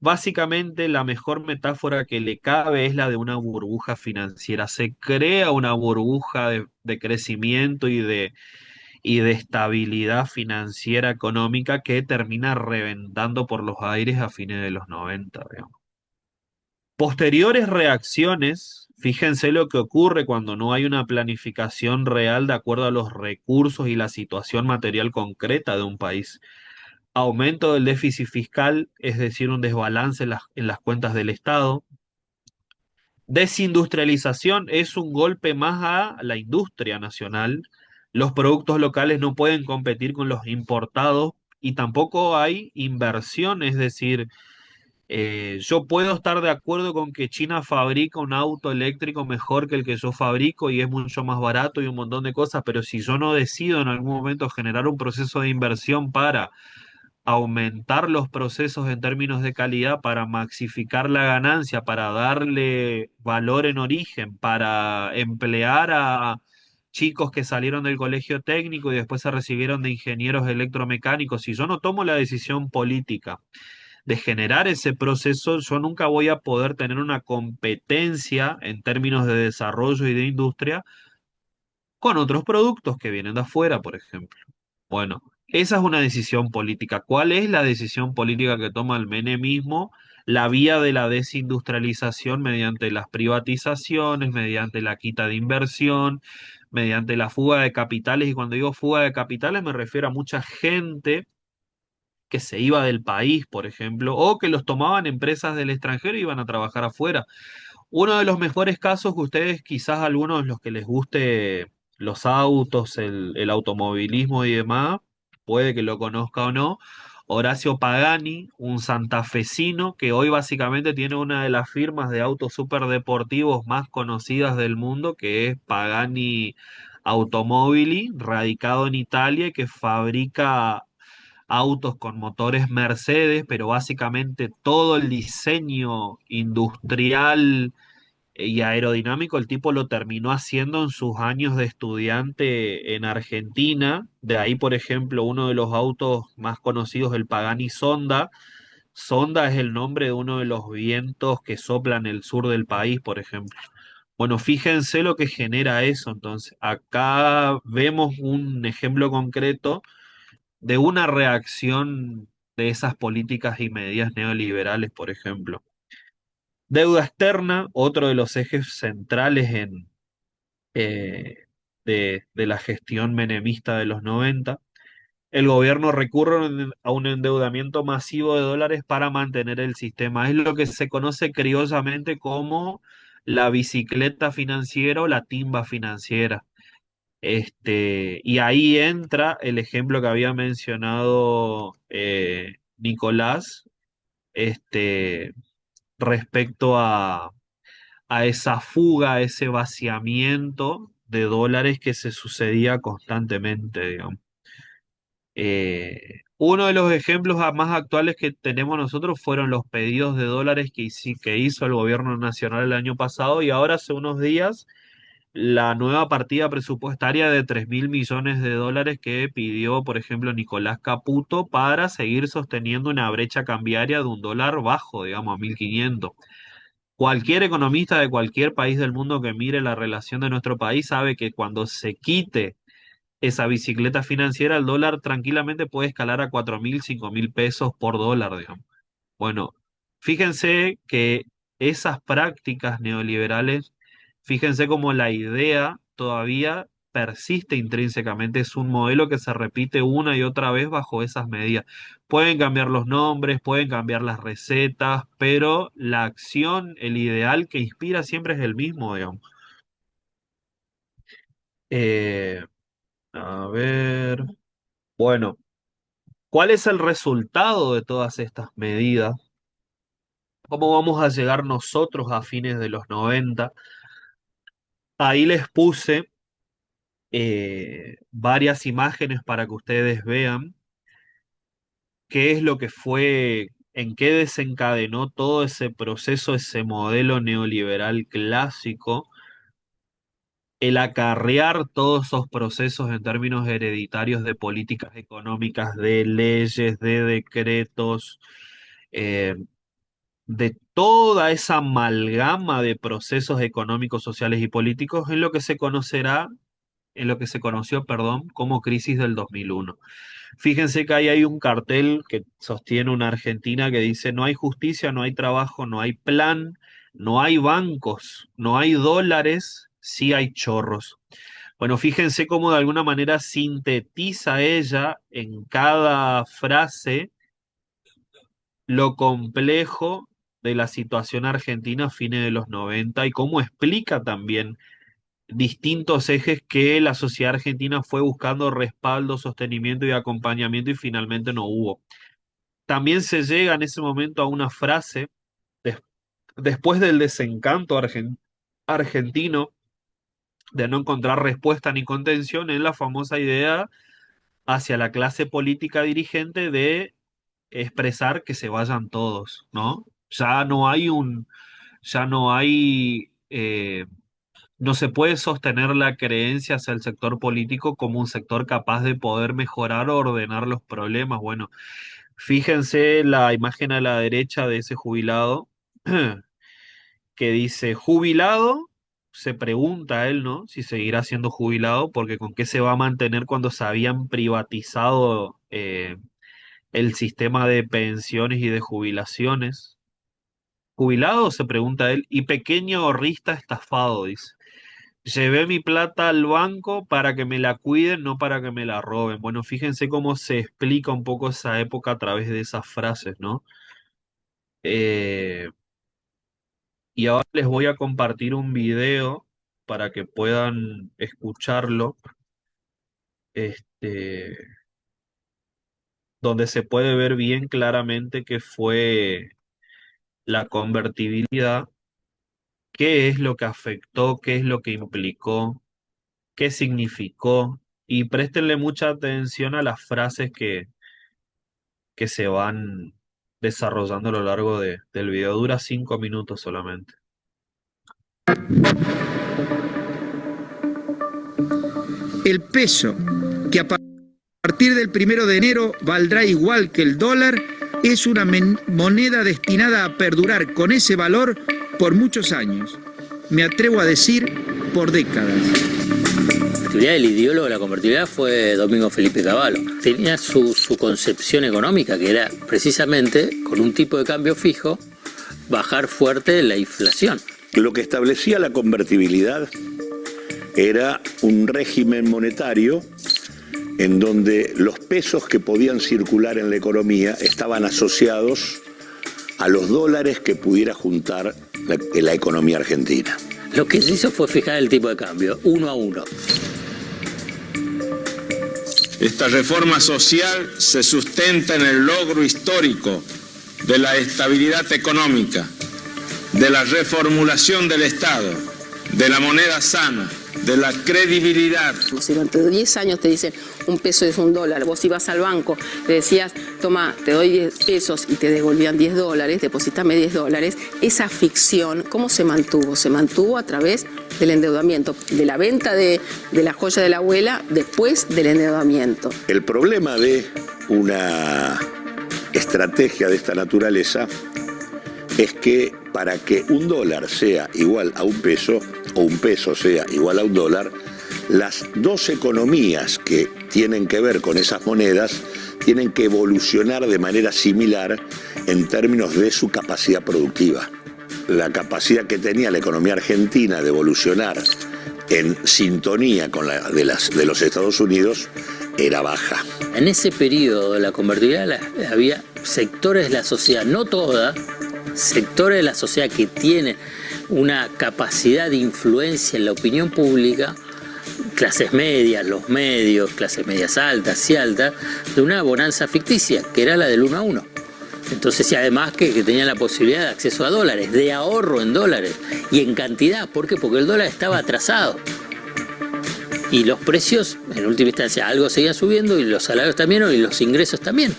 Básicamente, la mejor metáfora que le cabe es la de una burbuja financiera. Se crea una burbuja de crecimiento y de estabilidad financiera económica que termina reventando por los aires a fines de los 90, digamos. Posteriores reacciones, fíjense lo que ocurre cuando no hay una planificación real de acuerdo a los recursos y la situación material concreta de un país. Aumento del déficit fiscal, es decir, un desbalance en las cuentas del Estado. Desindustrialización es un golpe más a la industria nacional. Los productos locales no pueden competir con los importados y tampoco hay inversión, es decir, yo puedo estar de acuerdo con que China fabrica un auto eléctrico mejor que el que yo fabrico y es mucho más barato y un montón de cosas, pero si yo no decido en algún momento generar un proceso de inversión para aumentar los procesos en términos de calidad, para maxificar la ganancia, para darle valor en origen, para emplear a chicos que salieron del colegio técnico y después se recibieron de ingenieros electromecánicos, si yo no tomo la decisión política de generar ese proceso, yo nunca voy a poder tener una competencia en términos de desarrollo y de industria con otros productos que vienen de afuera, por ejemplo. Bueno, esa es una decisión política. ¿Cuál es la decisión política que toma el menemismo? La vía de la desindustrialización mediante las privatizaciones, mediante la quita de inversión, mediante la fuga de capitales. Y cuando digo fuga de capitales me refiero a mucha gente que se iba del país, por ejemplo, o que los tomaban empresas del extranjero y iban a trabajar afuera. Uno de los mejores casos que ustedes, quizás algunos los que les guste los autos, el automovilismo y demás, puede que lo conozca o no. Horacio Pagani, un santafesino que hoy básicamente tiene una de las firmas de autos superdeportivos más conocidas del mundo, que es Pagani Automobili, radicado en Italia y que fabrica autos con motores Mercedes, pero básicamente todo el diseño industrial y aerodinámico el tipo lo terminó haciendo en sus años de estudiante en Argentina. De ahí, por ejemplo, uno de los autos más conocidos, el Pagani Sonda. Sonda es el nombre de uno de los vientos que soplan el sur del país, por ejemplo. Bueno, fíjense lo que genera eso. Entonces, acá vemos un ejemplo concreto de una reacción de esas políticas y medidas neoliberales, por ejemplo. Deuda externa, otro de los ejes centrales eh, de la gestión menemista de los 90. El gobierno recurre a un endeudamiento masivo de dólares para mantener el sistema. Es lo que se conoce criollamente como la bicicleta financiera o la timba financiera. Y ahí entra el ejemplo que había mencionado Nicolás, este, respecto a esa fuga, a ese vaciamiento de dólares que se sucedía constantemente, digamos. Uno de los ejemplos más actuales que tenemos nosotros fueron los pedidos de dólares que hizo el gobierno nacional el año pasado y ahora hace unos días la nueva partida presupuestaria de 3.000 millones de dólares que pidió, por ejemplo, Nicolás Caputo para seguir sosteniendo una brecha cambiaria de un dólar bajo, digamos, a 1.500. Cualquier economista de cualquier país del mundo que mire la relación de nuestro país sabe que cuando se quite esa bicicleta financiera, el dólar tranquilamente puede escalar a 4.000, 5.000 pesos por dólar, digamos. Bueno, fíjense que esas prácticas neoliberales, fíjense como la idea todavía persiste intrínsecamente, es un modelo que se repite una y otra vez bajo esas medidas. Pueden cambiar los nombres, pueden cambiar las recetas, pero la acción, el ideal que inspira siempre es el mismo, digamos. Eh, a ver, bueno, ¿cuál es el resultado de todas estas medidas? ¿Cómo vamos a llegar nosotros a fines de los 90? Ahí les puse varias imágenes para que ustedes vean qué es lo que fue, en qué desencadenó todo ese proceso, ese modelo neoliberal clásico, el acarrear todos esos procesos en términos hereditarios de políticas económicas, de leyes, de decretos, eh, de toda esa amalgama de procesos económicos, sociales y políticos en lo que se conocerá, en lo que se conoció, perdón, como crisis del 2001. Fíjense que ahí hay un cartel que sostiene una Argentina que dice: no hay justicia, no hay trabajo, no hay plan, no hay bancos, no hay dólares, sí hay chorros. Bueno, fíjense cómo de alguna manera sintetiza ella en cada frase lo complejo de la situación argentina a fines de los 90 y cómo explica también distintos ejes que la sociedad argentina fue buscando respaldo, sostenimiento y acompañamiento y finalmente no hubo. También se llega en ese momento a una frase, des- después del desencanto argentino de no encontrar respuesta ni contención, en la famosa idea hacia la clase política dirigente de expresar que se vayan todos, ¿no? Ya no hay, no se puede sostener la creencia hacia el sector político como un sector capaz de poder mejorar o ordenar los problemas. Bueno, fíjense la imagen a la derecha de ese jubilado que dice jubilado, se pregunta a él, ¿no? Si seguirá siendo jubilado, porque con qué se va a mantener cuando se habían privatizado el sistema de pensiones y de jubilaciones. Jubilado, se pregunta él, y pequeño ahorrista estafado, dice. Llevé mi plata al banco para que me la cuiden, no para que me la roben. Bueno, fíjense cómo se explica un poco esa época a través de esas frases, ¿no? Eh, y ahora les voy a compartir un video para que puedan escucharlo, este, donde se puede ver bien claramente qué fue la convertibilidad, qué es lo que afectó, qué es lo que implicó, qué significó, y préstenle mucha atención a las frases que se van desarrollando a lo largo del video. Dura 5 minutos solamente. El peso, que a partir del 1 de enero valdrá igual que el dólar, es una moneda destinada a perdurar con ese valor por muchos años. Me atrevo a decir, por décadas. El ideólogo de la convertibilidad fue Domingo Felipe Cavallo. Tenía su concepción económica, que era precisamente, con un tipo de cambio fijo, bajar fuerte la inflación. Lo que establecía la convertibilidad era un régimen monetario en donde los pesos que podían circular en la economía estaban asociados a los dólares que pudiera juntar la economía argentina. Lo que se hizo fue fijar el tipo de cambio, 1 a 1. Esta reforma social se sustenta en el logro histórico de la estabilidad económica, de la reformulación del Estado, de la moneda sana, de la credibilidad. Si durante 10 años te dicen un peso es un dólar, vos ibas al banco, le decías, toma, te doy 10 pesos y te devolvían 10 dólares, depositame 10 dólares, esa ficción, ¿cómo se mantuvo? Se mantuvo a través del endeudamiento, de la venta de la joya de la abuela después del endeudamiento. El problema de una estrategia de esta naturaleza es que para que un dólar sea igual a un peso, o un peso sea igual a un dólar, las dos economías que tienen que ver con esas monedas tienen que evolucionar de manera similar en términos de su capacidad productiva. La capacidad que tenía la economía argentina de evolucionar en sintonía con la de los Estados Unidos era baja. En ese periodo de la convertibilidad había sectores de la sociedad, no toda, sectores de la sociedad que tienen una capacidad de influencia en la opinión pública, clases medias, los medios, clases medias altas y altas, de una bonanza ficticia, que era la del 1 a 1. Entonces, y además que tenían la posibilidad de acceso a dólares, de ahorro en dólares y en cantidad. ¿Por qué? Porque el dólar estaba atrasado. Y los precios, en última instancia, algo seguían subiendo y los salarios también y los ingresos también.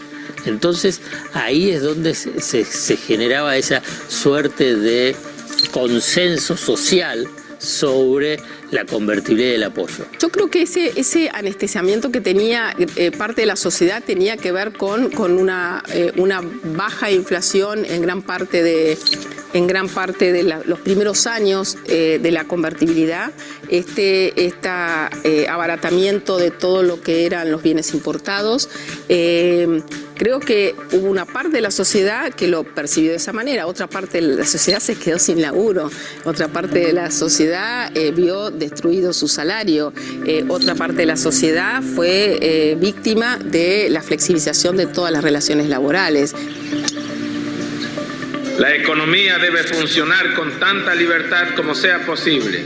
Entonces, ahí es donde se generaba esa suerte de consenso social sobre la convertibilidad y el apoyo. Yo creo que ese anestesiamiento que tenía parte de la sociedad tenía que ver con una baja inflación en gran parte de los primeros años de la convertibilidad, abaratamiento de todo lo que eran los bienes importados. Creo que hubo una parte de la sociedad que lo percibió de esa manera, otra parte de la sociedad se quedó sin laburo, otra parte de la sociedad vio destruido su salario, otra parte de la sociedad fue víctima de la flexibilización de todas las relaciones laborales. La economía debe funcionar con tanta libertad como sea posible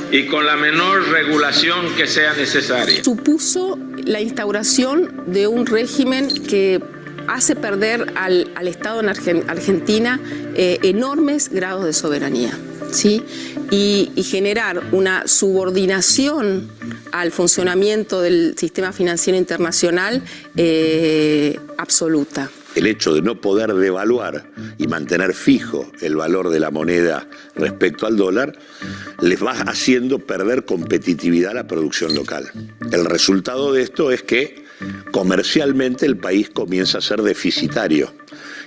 y con la menor regulación que sea necesaria. Supuso la instauración de un régimen que hace perder al Estado en Argentina enormes grados de soberanía, ¿sí? Y generar una subordinación al funcionamiento del sistema financiero internacional absoluta. El hecho de no poder devaluar y mantener fijo el valor de la moneda respecto al dólar les va haciendo perder competitividad a la producción local. El resultado de esto es que comercialmente el país comienza a ser deficitario.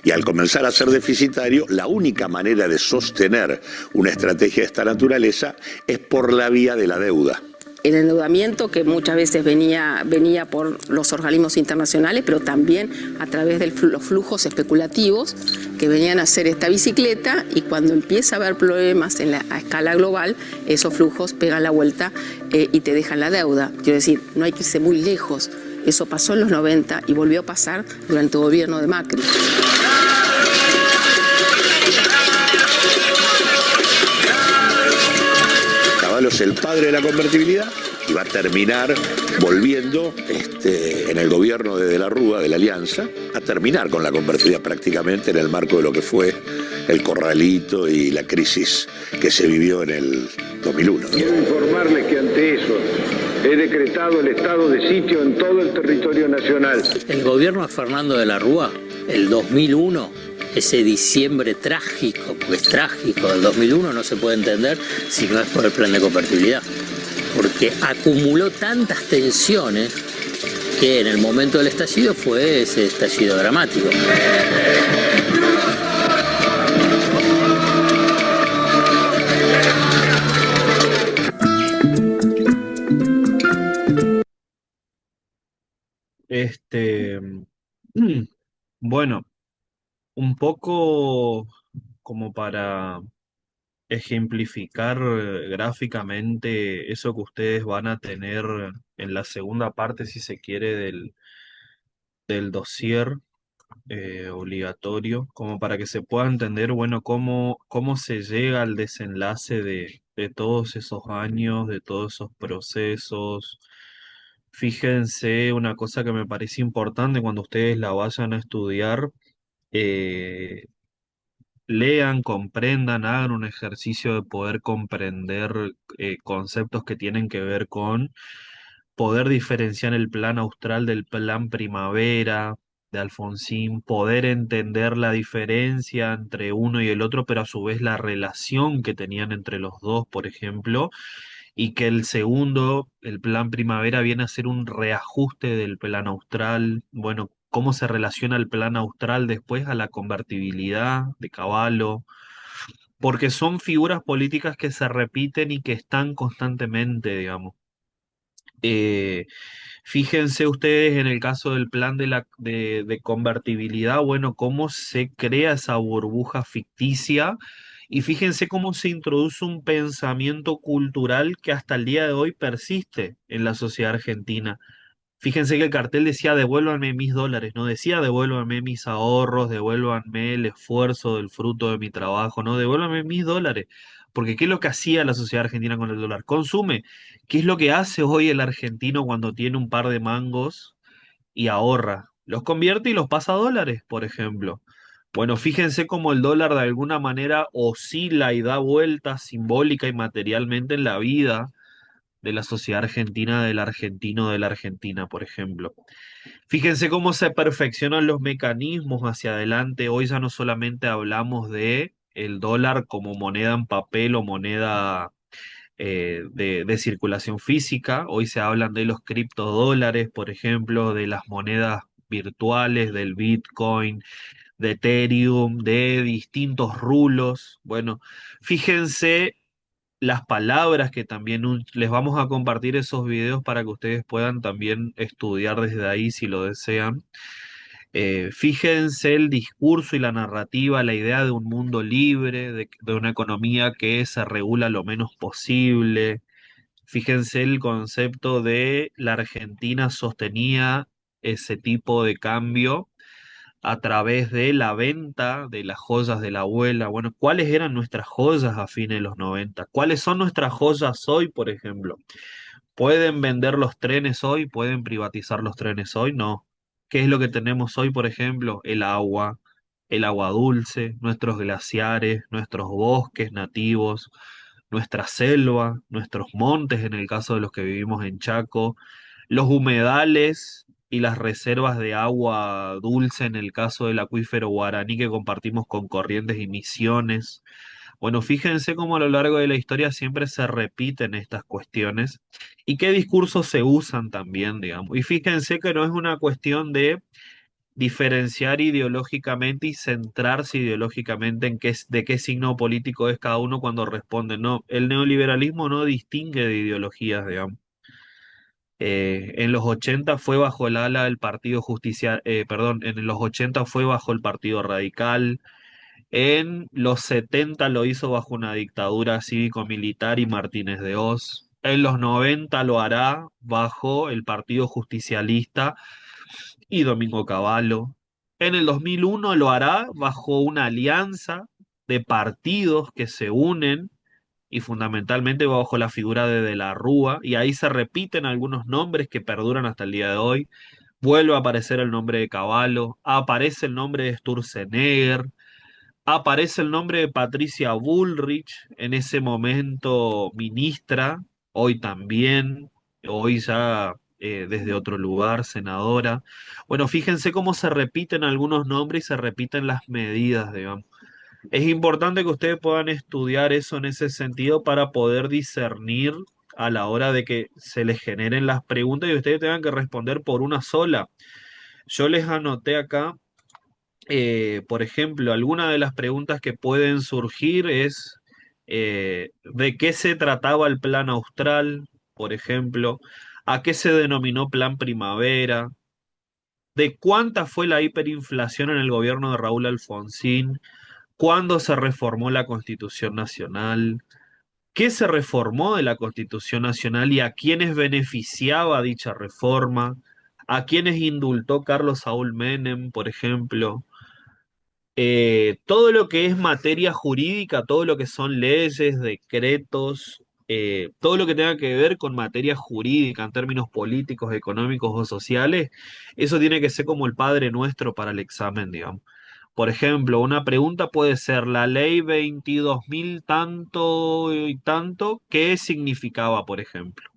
Y al comenzar a ser deficitario, la única manera de sostener una estrategia de esta naturaleza es por la vía de la deuda. El endeudamiento que muchas veces venía por los organismos internacionales, pero también a través de los flujos especulativos que venían a hacer esta bicicleta, y cuando empieza a haber problemas a escala global, esos flujos pegan la vuelta y te dejan la deuda. Quiero decir, no hay que irse muy lejos. Eso pasó en los 90 y volvió a pasar durante el gobierno de Macri. Caballo es el padre de la convertibilidad y va a terminar volviendo en el gobierno de la Rúa, de la Alianza, a terminar con la convertibilidad prácticamente en el marco de lo que fue el corralito y la crisis que se vivió en el 2001. Quiero informarles que ante eso he decretado el estado de sitio en todo el territorio nacional. El gobierno de Fernando de la Rúa, el 2001, ese diciembre trágico, porque es trágico, del 2001 no se puede entender si no es por el plan de convertibilidad, porque acumuló tantas tensiones que en el momento del estallido fue ese estallido dramático. Bueno, un poco como para ejemplificar gráficamente eso que ustedes van a tener en la segunda parte, si se quiere, del dossier obligatorio, como para que se pueda entender, bueno, cómo se llega al desenlace de todos esos años, de todos esos procesos. Fíjense una cosa que me parece importante cuando ustedes la vayan a estudiar, eh, lean, comprendan, hagan un ejercicio de poder comprender conceptos que tienen que ver con poder diferenciar el plan austral del plan primavera de Alfonsín, poder entender la diferencia entre uno y el otro, pero a su vez la relación que tenían entre los dos, por ejemplo, y que el segundo, el plan primavera, viene a ser un reajuste del plan austral. Bueno, cómo se relaciona el plan austral después a la convertibilidad de Cavallo, porque son figuras políticas que se repiten y que están constantemente, digamos. Eh, Fíjense ustedes en el caso del plan de convertibilidad, bueno, cómo se crea esa burbuja ficticia Y fíjense cómo se introduce un pensamiento cultural que hasta el día de hoy persiste en la sociedad argentina. Fíjense que el cartel decía devuélvanme mis dólares, no decía devuélvanme mis ahorros, devuélvanme el esfuerzo del fruto de mi trabajo, no, devuélvanme mis dólares. Porque ¿qué es lo que hacía la sociedad argentina con el dólar? Consume. ¿Qué es lo que hace hoy el argentino cuando tiene un par de mangos y ahorra? Los convierte y los pasa a dólares, por ejemplo. Bueno, fíjense cómo el dólar de alguna manera oscila y da vueltas simbólica y materialmente en la vida de la sociedad argentina, del argentino, de la Argentina, por ejemplo. Fíjense cómo se perfeccionan los mecanismos hacia adelante. Hoy ya no solamente hablamos de el dólar como moneda en papel o moneda de circulación física. Hoy se hablan de los criptodólares, por ejemplo, de las monedas virtuales, del Bitcoin, de Ethereum, de distintos rulos. Bueno, fíjense las palabras que también les vamos a compartir esos videos para que ustedes puedan también estudiar desde ahí si lo desean. Fíjense el discurso y la narrativa, la idea de un mundo libre, de una economía que se regula lo menos posible. Fíjense el concepto de la Argentina sostenía ese tipo de cambio a través de la venta de las joyas de la abuela. Bueno, ¿cuáles eran nuestras joyas a fines de los 90? ¿Cuáles son nuestras joyas hoy, por ejemplo? ¿Pueden vender los trenes hoy? ¿Pueden privatizar los trenes hoy? No. ¿Qué es lo que tenemos hoy, por ejemplo? El agua dulce, nuestros glaciares, nuestros bosques nativos, nuestra selva, nuestros montes en el caso de los que vivimos en Chaco, los humedales y las reservas de agua dulce en el caso del acuífero Guaraní que compartimos con Corrientes y Misiones. Bueno, fíjense cómo a lo largo de la historia siempre se repiten estas cuestiones y qué discursos se usan también, digamos. Y fíjense que no es una cuestión de diferenciar ideológicamente y centrarse ideológicamente en de qué signo político es cada uno cuando responde. No, el neoliberalismo no distingue de ideologías, digamos. En los 80 fue bajo el ala del Partido Justicia, perdón, en los 80 fue bajo el Partido Radical, en los 70 lo hizo bajo una dictadura cívico-militar y Martínez de Oz, en los 90 lo hará bajo el Partido Justicialista y Domingo Cavallo, en el 2001 lo hará bajo una alianza de partidos que se unen y fundamentalmente bajo la figura de la Rúa, y ahí se repiten algunos nombres que perduran hasta el día de hoy. Vuelve a aparecer el nombre de Cavallo, aparece el nombre de Sturzenegger, aparece el nombre de Patricia Bullrich, en ese momento ministra, hoy también, hoy ya desde otro lugar, senadora. Bueno, fíjense cómo se repiten algunos nombres y se repiten las medidas, digamos. Es importante que ustedes puedan estudiar eso en ese sentido para poder discernir a la hora de que se les generen las preguntas y ustedes tengan que responder por una sola. Yo les anoté acá, por ejemplo, alguna de las preguntas que pueden surgir es ¿de qué se trataba el Plan Austral, por ejemplo? ¿A qué se denominó Plan Primavera? ¿De cuánta fue la hiperinflación en el gobierno de Raúl Alfonsín? ¿Cuándo se reformó la Constitución Nacional? ¿Qué se reformó de la Constitución Nacional y a quiénes beneficiaba dicha reforma? ¿A quiénes indultó Carlos Saúl Menem, por ejemplo? Todo lo que es materia jurídica, todo lo que son leyes, decretos, todo lo que tenga que ver con materia jurídica en términos políticos, económicos o sociales, eso tiene que ser como el Padre Nuestro para el examen, digamos. Por ejemplo, una pregunta puede ser la ley 22.000 tanto y tanto, ¿qué significaba, por ejemplo?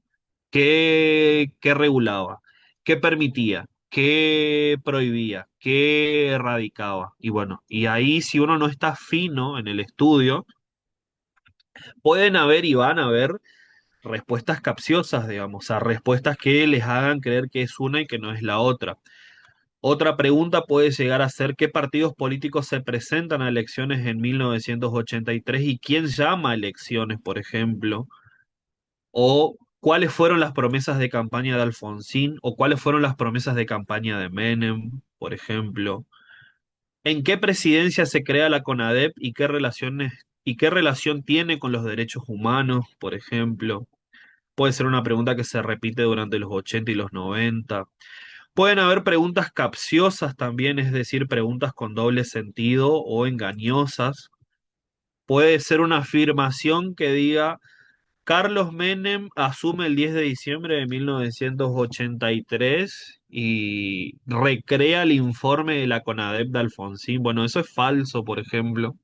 ¿Qué regulaba? ¿Qué permitía? ¿Qué prohibía? ¿Qué erradicaba? Y bueno, y ahí si uno no está fino en el estudio, pueden haber y van a haber respuestas capciosas, digamos, a respuestas que les hagan creer que es una y que no es la otra. Otra pregunta puede llegar a ser qué partidos políticos se presentan a elecciones en 1983 y quién llama a elecciones, por ejemplo, o cuáles fueron las promesas de campaña de Alfonsín o cuáles fueron las promesas de campaña de Menem, por ejemplo. ¿En qué presidencia se crea la CONADEP y qué relaciones ¿Y qué relación tiene con los derechos humanos, por ejemplo? Puede ser una pregunta que se repite durante los 80 y los 90. Pueden haber preguntas capciosas también, es decir, preguntas con doble sentido o engañosas. Puede ser una afirmación que diga, Carlos Menem asume el 10 de diciembre de 1983 y recrea el informe de la CONADEP de Alfonsín. Bueno, eso es falso, por ejemplo.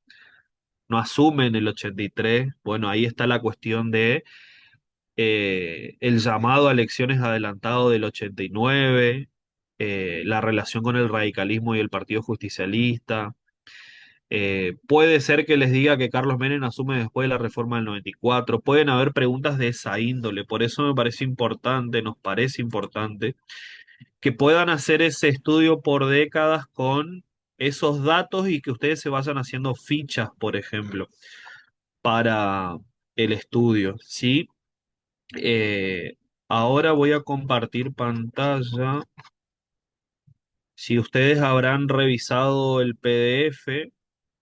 No asume en el 83. Bueno, ahí está la cuestión de el llamado a elecciones adelantado del 89, la relación con el radicalismo y el Partido Justicialista. Puede ser que les diga que Carlos Menem asume después de la reforma del 94. Pueden haber preguntas de esa índole. Por eso me parece importante, nos parece importante, que puedan hacer ese estudio por décadas con esos datos y que ustedes se vayan haciendo fichas, por ejemplo, para el estudio, ¿sí? Eh, Ahora voy a compartir pantalla. Si ustedes habrán revisado el PDF,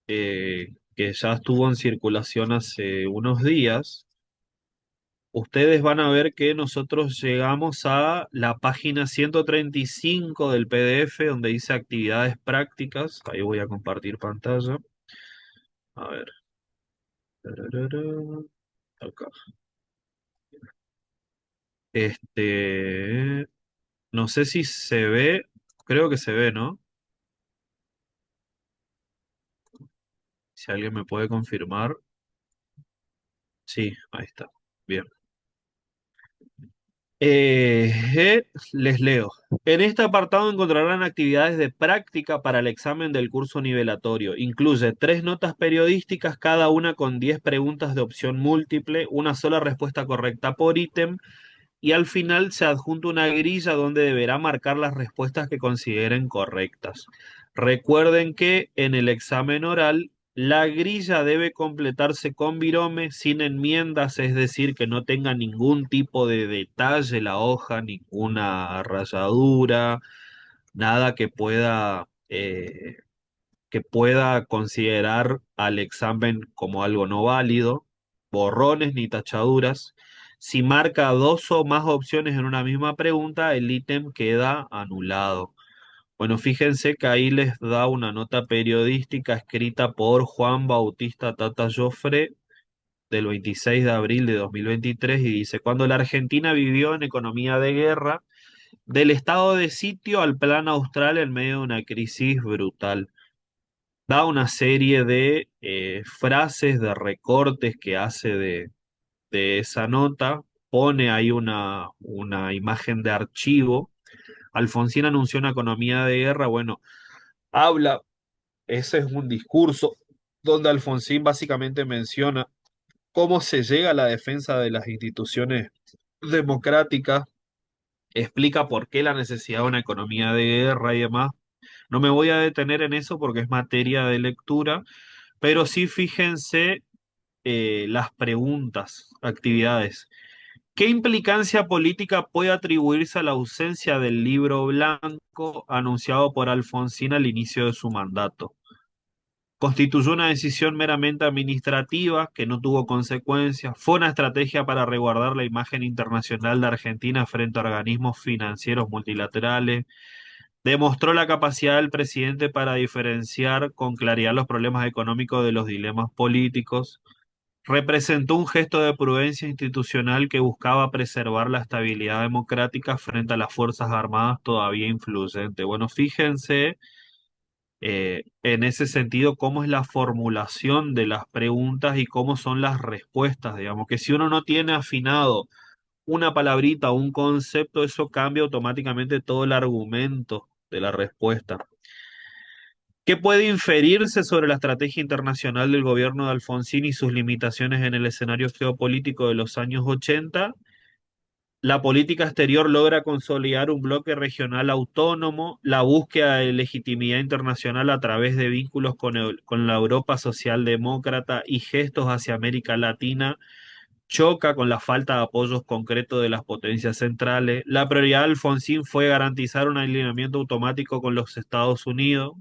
que ya estuvo en circulación hace unos días, ustedes van a ver que nosotros llegamos a la página 135 del PDF, donde dice actividades prácticas. Ahí voy a compartir pantalla. A ver. Tararara, acá. No sé si se ve, creo que se ve, ¿no? Si alguien me puede confirmar. Sí, ahí está. Bien. Les leo. En este apartado encontrarán actividades de práctica para el examen del curso nivelatorio. Incluye 3 notas periodísticas, cada una con 10 preguntas de opción múltiple, una sola respuesta correcta por ítem, y al final se adjunta una grilla donde deberá marcar las respuestas que consideren correctas. Recuerden que en el examen oral la grilla debe completarse con virome, sin enmiendas, es decir, que no tenga ningún tipo de detalle la hoja, ninguna rayadura, nada que pueda considerar al examen como algo no válido, borrones ni tachaduras. Si marca 2 o más opciones en una misma pregunta, el ítem queda anulado. Bueno, fíjense que ahí les da una nota periodística escrita por Juan Bautista Tata Joffre del 26 de abril de 2023 y dice, cuando la Argentina vivió en economía de guerra, del estado de sitio al plan austral en medio de una crisis brutal. Da una serie de frases, de recortes que hace de esa nota, pone ahí una imagen de archivo. Alfonsín anunció una economía de guerra, bueno, habla, ese es un discurso donde Alfonsín básicamente menciona cómo se llega a la defensa de las instituciones democráticas, explica por qué la necesidad de una economía de guerra y demás. No me voy a detener en eso porque es materia de lectura, pero sí fíjense las preguntas, actividades. ¿Qué implicancia política puede atribuirse a la ausencia del libro blanco anunciado por Alfonsín al inicio de su mandato? Constituyó una decisión meramente administrativa que no tuvo consecuencias. Fue una estrategia para resguardar la imagen internacional de Argentina frente a organismos financieros multilaterales. Demostró la capacidad del presidente para diferenciar con claridad los problemas económicos de los dilemas políticos. Representó un gesto de prudencia institucional que buscaba preservar la estabilidad democrática frente a las Fuerzas Armadas todavía influyentes. Bueno, fíjense en ese sentido cómo es la formulación de las preguntas y cómo son las respuestas, digamos, que si uno no tiene afinado una palabrita o un concepto, eso cambia automáticamente todo el argumento de la respuesta. ¿Qué puede inferirse sobre la estrategia internacional del gobierno de Alfonsín y sus limitaciones en el escenario geopolítico de los años 80? La política exterior logra consolidar un bloque regional autónomo, la búsqueda de legitimidad internacional a través de vínculos con la Europa socialdemócrata y gestos hacia América Latina choca con la falta de apoyos concretos de las potencias centrales. La prioridad de Alfonsín fue garantizar un alineamiento automático con los Estados Unidos.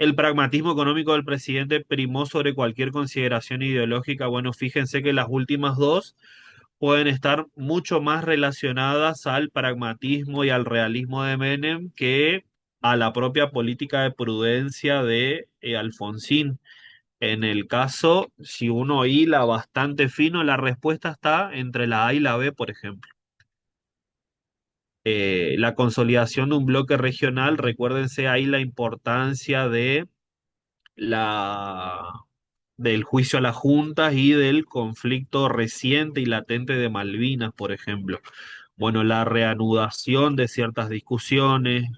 El pragmatismo económico del presidente primó sobre cualquier consideración ideológica. Bueno, fíjense que las últimas dos pueden estar mucho más relacionadas al pragmatismo y al realismo de Menem que a la propia política de prudencia de Alfonsín. En el caso, si uno hila bastante fino, la respuesta está entre la A y la B, por ejemplo. La consolidación de un bloque regional, recuérdense ahí la importancia de la, del juicio a las juntas y del conflicto reciente y latente de Malvinas, por ejemplo. Bueno, la reanudación de ciertas discusiones,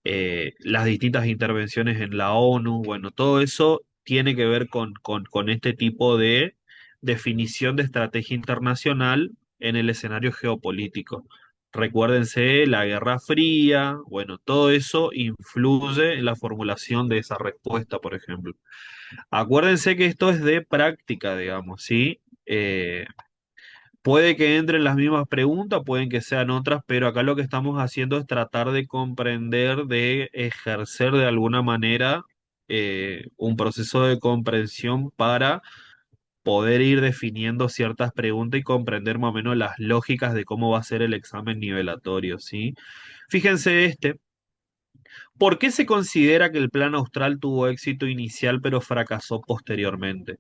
las distintas intervenciones en la ONU, bueno, todo eso tiene que ver con este tipo de definición de estrategia internacional en el escenario geopolítico. Recuérdense la Guerra Fría, bueno, todo eso influye en la formulación de esa respuesta, por ejemplo. Acuérdense que esto es de práctica, digamos, ¿sí? Puede que entren las mismas preguntas, pueden que sean otras, pero acá lo que estamos haciendo es tratar de comprender, de ejercer de alguna manera un proceso de comprensión para poder ir definiendo ciertas preguntas y comprender más o menos las lógicas de cómo va a ser el examen nivelatorio, ¿sí? Fíjense este. ¿Por qué se considera que el Plan Austral tuvo éxito inicial pero fracasó posteriormente?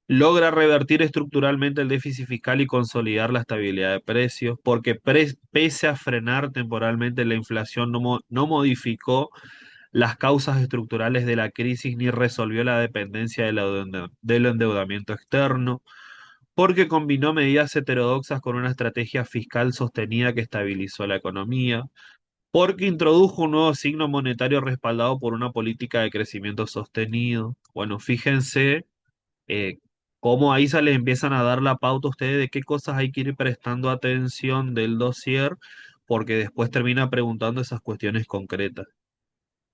Logra revertir estructuralmente el déficit fiscal y consolidar la estabilidad de precios, porque pese a frenar temporalmente la inflación, no modificó las causas estructurales de la crisis ni resolvió la dependencia del endeudamiento externo, porque combinó medidas heterodoxas con una estrategia fiscal sostenida que estabilizó la economía, porque introdujo un nuevo signo monetario respaldado por una política de crecimiento sostenido. Bueno, fíjense eh, cómo ahí se les empiezan a dar la pauta a ustedes de qué cosas hay que ir prestando atención del dossier, porque después termina preguntando esas cuestiones concretas.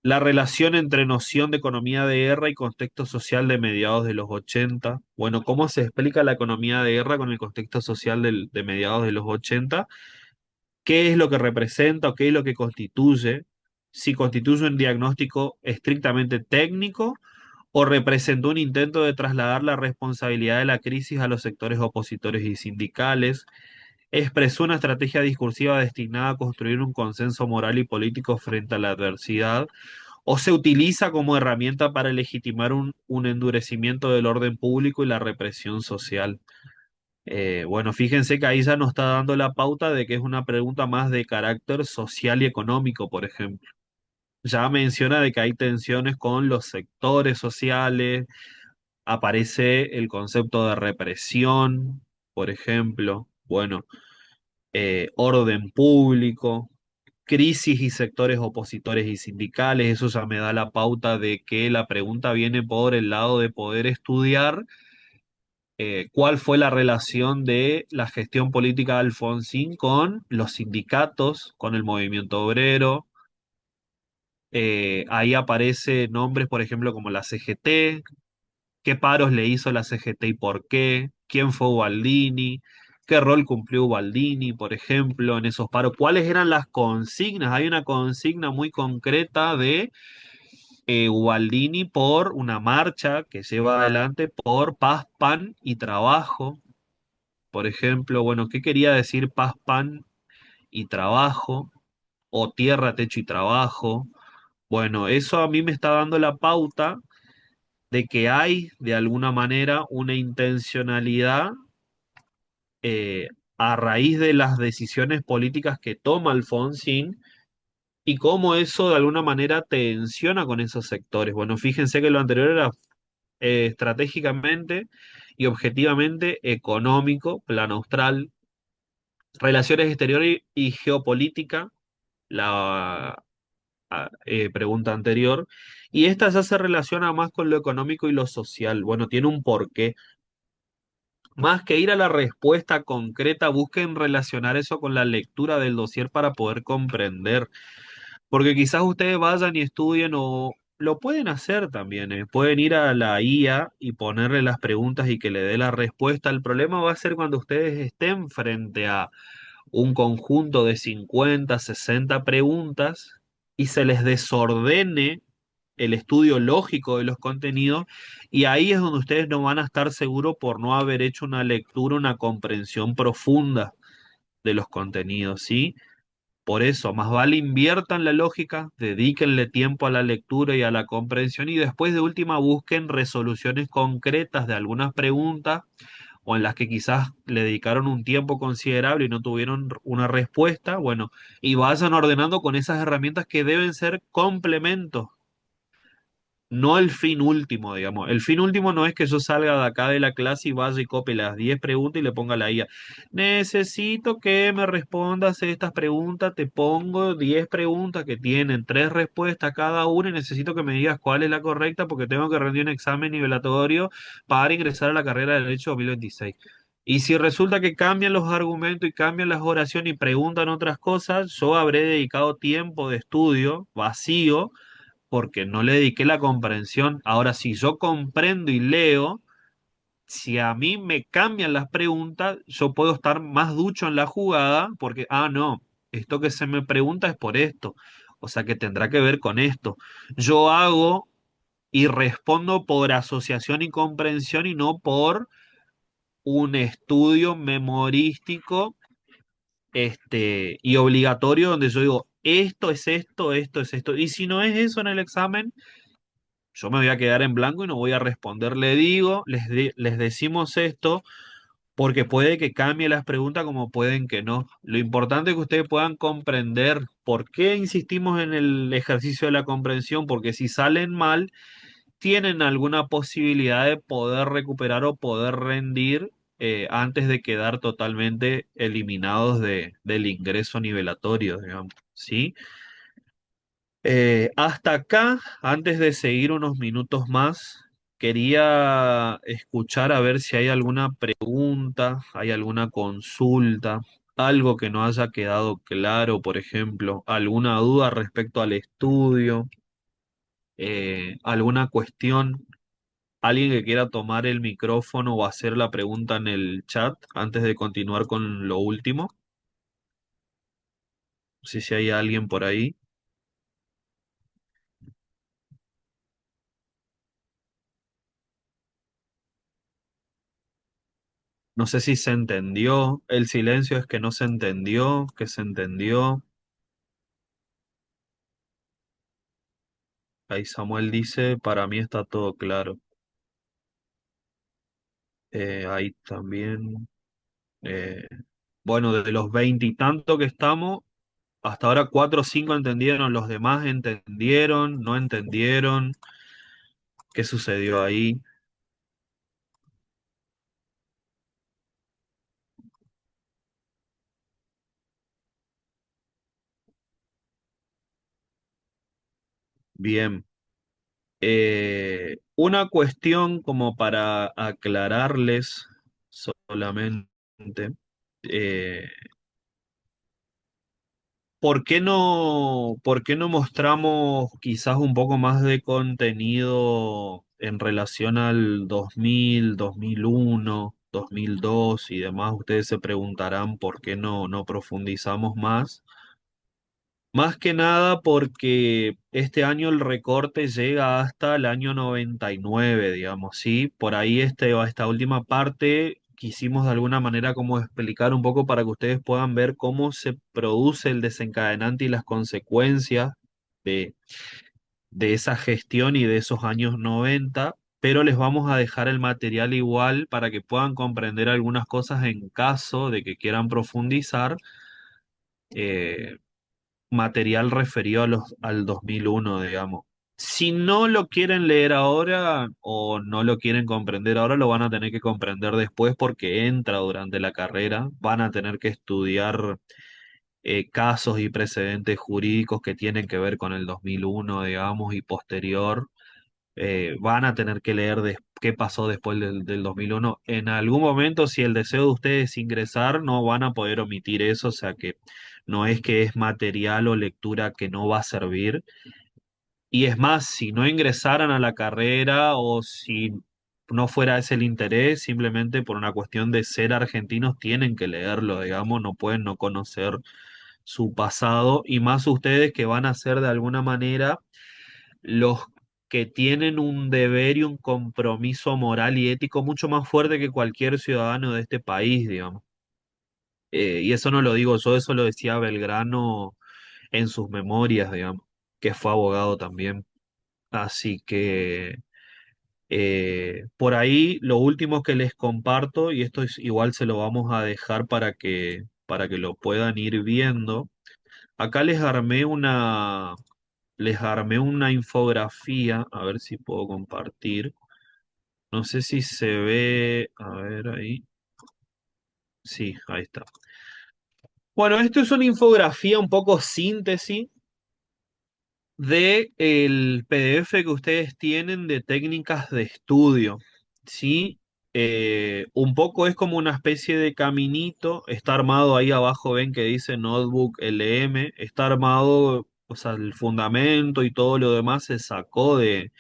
La relación entre noción de economía de guerra y contexto social de mediados de los 80. Bueno, ¿cómo se explica la economía de guerra con el contexto social de mediados de los 80? ¿Qué es lo que representa o qué es lo que constituye? Si constituye un diagnóstico estrictamente técnico o representó un intento de trasladar la responsabilidad de la crisis a los sectores opositores y sindicales, expresó una estrategia discursiva destinada a construir un consenso moral y político frente a la adversidad, o se utiliza como herramienta para legitimar un endurecimiento del orden público y la represión social. Bueno, fíjense que ahí ya nos está dando la pauta de que es una pregunta más de carácter social y económico, por ejemplo. Ya menciona de que hay tensiones con los sectores sociales, aparece el concepto de represión, por ejemplo, bueno, orden público, crisis y sectores opositores y sindicales, eso ya me da la pauta de que la pregunta viene por el lado de poder estudiar cuál fue la relación de la gestión política de Alfonsín con los sindicatos, con el movimiento obrero. Ahí aparecen nombres, por ejemplo, como la CGT, qué paros le hizo la CGT y por qué, quién fue Ubaldini, qué rol cumplió Ubaldini, por ejemplo, en esos paros, cuáles eran las consignas. Hay una consigna muy concreta de Ubaldini por una marcha que lleva adelante por paz, pan y trabajo, por ejemplo. Bueno, ¿qué quería decir paz, pan y trabajo? O tierra, techo y trabajo. Bueno, eso a mí me está dando la pauta de que hay de alguna manera una intencionalidad eh, a raíz de las decisiones políticas que toma Alfonsín y cómo eso de alguna manera tensiona con esos sectores. Bueno, fíjense que lo anterior era estratégicamente y objetivamente económico, plan austral, relaciones exteriores y geopolítica, la pregunta anterior, y esta ya se relaciona más con lo económico y lo social. Bueno, tiene un porqué. Más que ir a la respuesta concreta, busquen relacionar eso con la lectura del dossier para poder comprender. Porque quizás ustedes vayan y estudien o lo pueden hacer también. Pueden ir a la IA y ponerle las preguntas y que le dé la respuesta. El problema va a ser cuando ustedes estén frente a un conjunto de 50, 60 preguntas y se les desordene el estudio lógico de los contenidos, y ahí es donde ustedes no van a estar seguros por no haber hecho una lectura, una comprensión profunda de los contenidos, ¿sí? Por eso, más vale inviertan la lógica, dedíquenle tiempo a la lectura y a la comprensión y después de última busquen resoluciones concretas de algunas preguntas o en las que quizás le dedicaron un tiempo considerable y no tuvieron una respuesta, bueno, y vayan ordenando con esas herramientas que deben ser complementos, no el fin último, digamos. El fin último no es que yo salga de acá de la clase y vaya y copie las 10 preguntas y le ponga a la IA. Necesito que me respondas estas preguntas. Te pongo 10 preguntas que tienen 3 respuestas cada una y necesito que me digas cuál es la correcta porque tengo que rendir un examen nivelatorio para ingresar a la carrera de Derecho 2026. Y si resulta que cambian los argumentos y cambian las oraciones y preguntan otras cosas, yo habré dedicado tiempo de estudio vacío porque no le dediqué la comprensión. Ahora, si yo comprendo y leo, si a mí me cambian las preguntas, yo puedo estar más ducho en la jugada porque, no, esto que se me pregunta es por esto, o sea que tendrá que ver con esto. Yo hago y respondo por asociación y comprensión y no por un estudio memorístico y obligatorio donde yo digo, esto es esto, esto es esto. Y si no es eso en el examen, yo me voy a quedar en blanco y no voy a responder. Le digo, les decimos esto porque puede que cambie las preguntas como pueden que no. Lo importante es que ustedes puedan comprender por qué insistimos en el ejercicio de la comprensión, porque si salen mal, tienen alguna posibilidad de poder recuperar o poder rendir antes de quedar totalmente eliminados del ingreso nivelatorio, digamos, ¿sí? Hasta acá, antes de seguir unos minutos más, quería escuchar a ver si hay alguna pregunta, hay alguna consulta, algo que no haya quedado claro, por ejemplo, alguna duda respecto al estudio, alguna cuestión, alguien que quiera tomar el micrófono o hacer la pregunta en el chat antes de continuar con lo último. No sé si hay alguien por ahí. No sé si se entendió. El silencio es que no se entendió, que se entendió. Ahí Samuel dice, para mí está todo claro. Ahí también. eh, bueno, de los veintitantos que estamos, hasta ahora cuatro o cinco entendieron, los demás entendieron, no entendieron. ¿Qué sucedió ahí? Bien. Una cuestión como para aclararles solamente. eh, por qué no mostramos quizás un poco más de contenido en relación al 2000, 2001, 2002 y demás? Ustedes se preguntarán por qué no profundizamos más. Más que nada porque este año el recorte llega hasta el año 99, digamos, ¿sí? Por ahí esta última parte quisimos de alguna manera como explicar un poco para que ustedes puedan ver cómo se produce el desencadenante y las consecuencias de, de esa gestión y de esos años 90, pero les vamos a dejar el material igual para que puedan comprender algunas cosas en caso de que quieran profundizar. eh, Material referido al 2001, digamos. Si no lo quieren leer ahora o no lo quieren comprender ahora, lo van a tener que comprender después porque entra durante la carrera. Van a tener que estudiar casos y precedentes jurídicos que tienen que ver con el 2001, digamos, y posterior. Van a tener que leer qué pasó después del 2001. En algún momento, si el deseo de ustedes es ingresar, no van a poder omitir eso, o sea que no es que es material o lectura que no va a servir. Y es más, si no ingresaran a la carrera o si no fuera ese el interés, simplemente por una cuestión de ser argentinos, tienen que leerlo, digamos, no pueden no conocer su pasado, y más ustedes que van a ser de alguna manera los que tienen un deber y un compromiso moral y ético mucho más fuerte que cualquier ciudadano de este país, digamos. Y eso no lo digo yo, eso lo decía Belgrano en sus memorias, digamos, que fue abogado también. Así que por ahí lo último que les comparto, y esto es, igual se lo vamos a dejar para que lo puedan ir viendo. Acá les armé una infografía, a ver si puedo compartir. No sé si se ve, a ver ahí. Sí, ahí está. Bueno, esto es una infografía un poco síntesis de el PDF que ustedes tienen de técnicas de estudio, ¿sí? Un poco es como una especie de caminito, está armado ahí abajo, ven que dice Notebook LM, está armado, o sea, el fundamento y todo lo demás se sacó de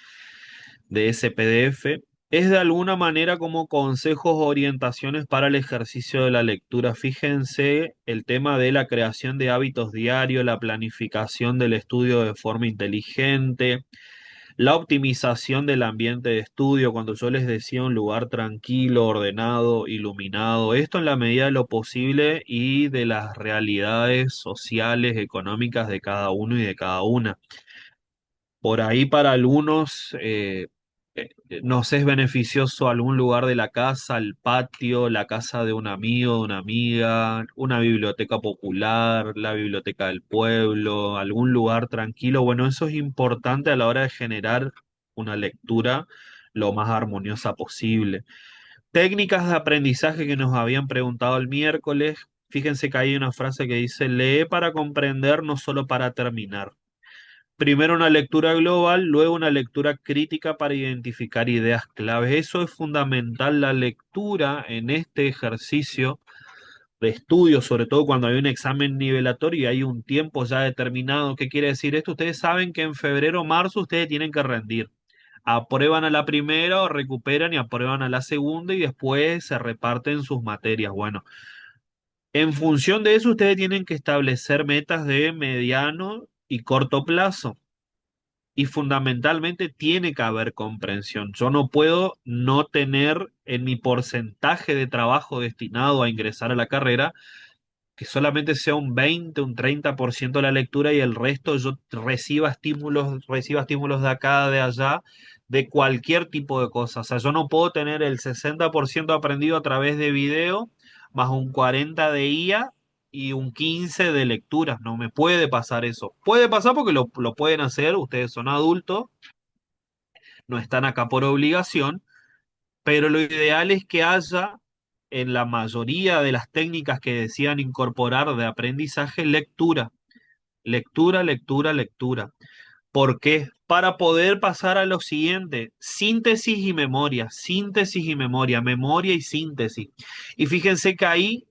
ese PDF. Es de alguna manera como consejos o orientaciones para el ejercicio de la lectura. Fíjense el tema de la creación de hábitos diarios, la planificación del estudio de forma inteligente, la optimización del ambiente de estudio, cuando yo les decía un lugar tranquilo, ordenado, iluminado, esto en la medida de lo posible y de las realidades sociales, económicas de cada uno y de cada una. Por ahí para algunos nos es beneficioso algún lugar de la casa, el patio, la casa de un amigo, de una amiga, una biblioteca popular, la biblioteca del pueblo, algún lugar tranquilo. Bueno, eso es importante a la hora de generar una lectura lo más armoniosa posible. Técnicas de aprendizaje que nos habían preguntado el miércoles. Fíjense que hay una frase que dice, lee para comprender, no solo para terminar. Primero una lectura global, luego una lectura crítica para identificar ideas claves. Eso es fundamental, la lectura en este ejercicio de estudio, sobre todo cuando hay un examen nivelatorio y hay un tiempo ya determinado. ¿Qué quiere decir esto? Ustedes saben que en febrero o marzo ustedes tienen que rendir. Aprueban a la primera o recuperan y aprueban a la segunda y después se reparten sus materias. Bueno, en función de eso ustedes tienen que establecer metas de mediano y corto plazo y fundamentalmente tiene que haber comprensión. Yo no puedo no tener en mi porcentaje de trabajo destinado a ingresar a la carrera que solamente sea un 20, un 30% de la lectura y el resto yo reciba estímulos de acá, de allá, de cualquier tipo de cosa. O sea, yo no puedo tener el 60% aprendido a través de video, más un 40 de IA y un 15 de lectura. No me puede pasar eso. Puede pasar porque lo pueden hacer, ustedes son adultos, no están acá por obligación, pero lo ideal es que haya en la mayoría de las técnicas que decían incorporar de aprendizaje lectura, lectura, lectura, lectura. ¿Por qué? Para poder pasar a lo siguiente, síntesis y memoria, memoria y síntesis. Y fíjense que ahí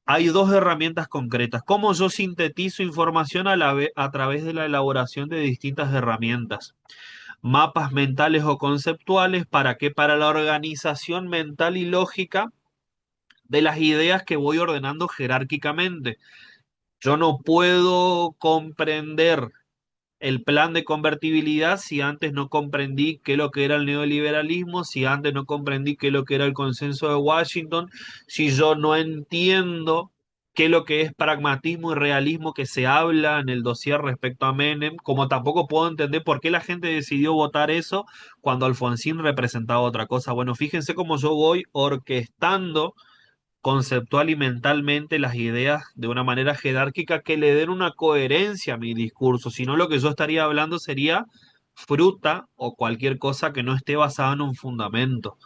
hay dos herramientas concretas. ¿Cómo yo sintetizo información a través de la elaboración de distintas herramientas? Mapas mentales o conceptuales, ¿para qué? Para la organización mental y lógica de las ideas que voy ordenando jerárquicamente. Yo no puedo comprender el plan de convertibilidad si antes no comprendí qué es lo que era el neoliberalismo, si antes no comprendí qué es lo que era el consenso de Washington, si yo no entiendo qué es lo que es pragmatismo y realismo que se habla en el dossier respecto a Menem, como tampoco puedo entender por qué la gente decidió votar eso cuando Alfonsín representaba otra cosa. Bueno, fíjense cómo yo voy orquestando conceptual y mentalmente las ideas de una manera jerárquica que le den una coherencia a mi discurso, si no lo que yo estaría hablando sería fruta o cualquier cosa que no esté basada en un fundamento.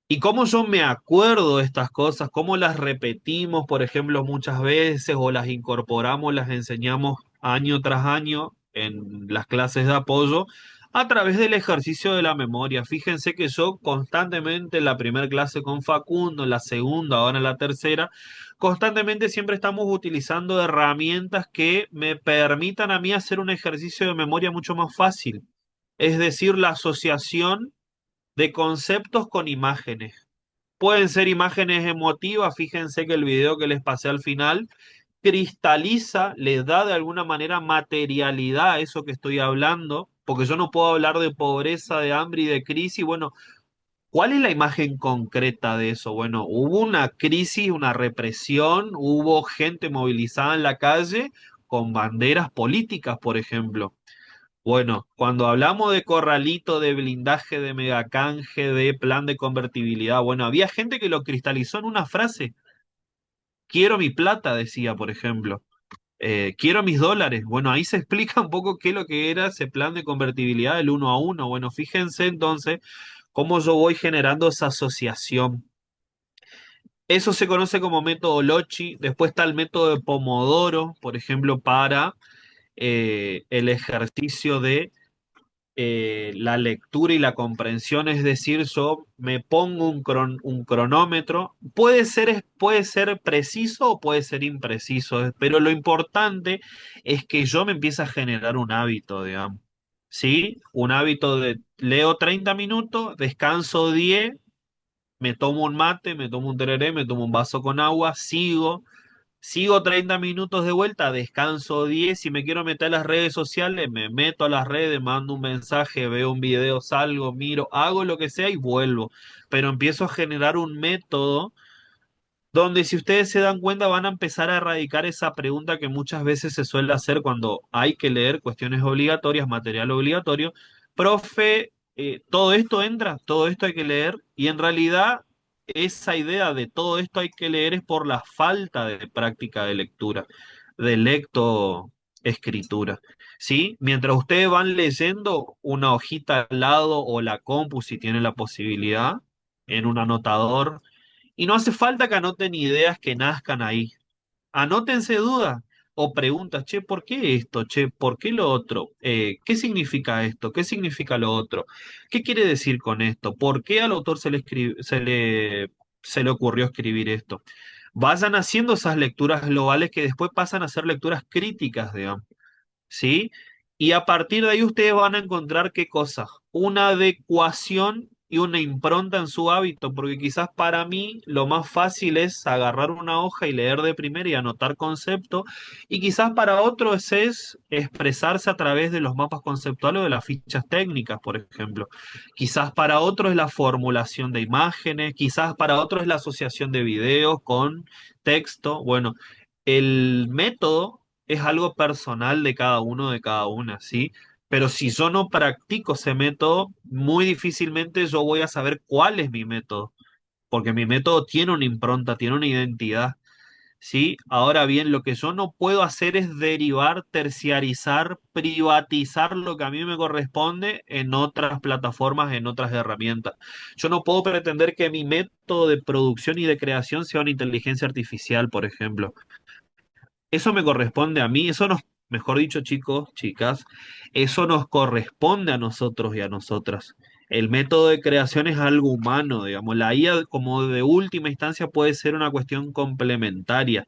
Y cómo yo me acuerdo de estas cosas, cómo las repetimos, por ejemplo, muchas veces o las incorporamos, las enseñamos año tras año en las clases de apoyo a través del ejercicio de la memoria. Fíjense que yo constantemente en la primera clase con Facundo, en la segunda, ahora en la tercera, constantemente siempre estamos utilizando herramientas que me permitan a mí hacer un ejercicio de memoria mucho más fácil. Es decir, la asociación de conceptos con imágenes. Pueden ser imágenes emotivas, fíjense que el video que les pasé al final cristaliza, les da de alguna manera materialidad a eso que estoy hablando, porque yo no puedo hablar de pobreza, de hambre y de crisis. Bueno, ¿cuál es la imagen concreta de eso? Bueno, hubo una crisis, una represión, hubo gente movilizada en la calle con banderas políticas, por ejemplo. Bueno, cuando hablamos de corralito, de blindaje, de megacanje, de plan de convertibilidad, bueno, había gente que lo cristalizó en una frase. Quiero mi plata, decía, por ejemplo. Quiero mis dólares. Bueno, ahí se explica un poco qué es lo que era ese plan de convertibilidad del 1 a 1. Bueno, fíjense entonces cómo yo voy generando esa asociación. Eso se conoce como método Lochi. Después está el método de Pomodoro, por ejemplo, para el ejercicio de la lectura y la comprensión, es decir, yo me pongo un cronómetro, puede ser preciso o puede ser impreciso, pero lo importante es que yo me empiece a generar un hábito, digamos, ¿sí? Un hábito de leo 30 minutos, descanso 10, me tomo un mate, me tomo un tereré, me tomo un vaso con agua, sigo 30 minutos de vuelta, descanso 10. Si me quiero meter a las redes sociales, me meto a las redes, mando un mensaje, veo un video, salgo, miro, hago lo que sea y vuelvo. Pero empiezo a generar un método donde, si ustedes se dan cuenta, van a empezar a erradicar esa pregunta que muchas veces se suele hacer cuando hay que leer cuestiones obligatorias, material obligatorio. Profe, todo esto entra, todo esto hay que leer, y en realidad esa idea de todo esto hay que leer es por la falta de práctica de lectura, de lectoescritura. ¿Sí? Mientras ustedes van leyendo, una hojita al lado o la compu, si tienen la posibilidad, en un anotador, y no hace falta que anoten ideas que nazcan ahí. Anótense dudas o preguntas, che, ¿por qué esto? Che, ¿por qué lo otro? ¿Qué significa esto? ¿Qué significa lo otro? ¿Qué quiere decir con esto? ¿Por qué al autor se le ocurrió escribir esto? Vayan haciendo esas lecturas globales que después pasan a ser lecturas críticas, digamos. ¿Sí? Y a partir de ahí ustedes van a encontrar qué cosa, una adecuación y una impronta en su hábito, porque quizás para mí lo más fácil es agarrar una hoja y leer de primera y anotar conceptos, y quizás para otros es expresarse a través de los mapas conceptuales o de las fichas técnicas, por ejemplo. Quizás para otros es la formulación de imágenes, quizás para otros es la asociación de videos con texto. Bueno, el método es algo personal de cada uno, de cada una, ¿sí? Pero si yo no practico ese método, muy difícilmente yo voy a saber cuál es mi método, porque mi método tiene una impronta, tiene una identidad, ¿sí? Ahora bien, lo que yo no puedo hacer es derivar, terciarizar, privatizar lo que a mí me corresponde en otras plataformas, en otras herramientas. Yo no puedo pretender que mi método de producción y de creación sea una inteligencia artificial, por ejemplo. Eso me corresponde a mí, mejor dicho, chicos, chicas, eso nos corresponde a nosotros y a nosotras. El método de creación es algo humano, digamos. La IA, como de última instancia, puede ser una cuestión complementaria.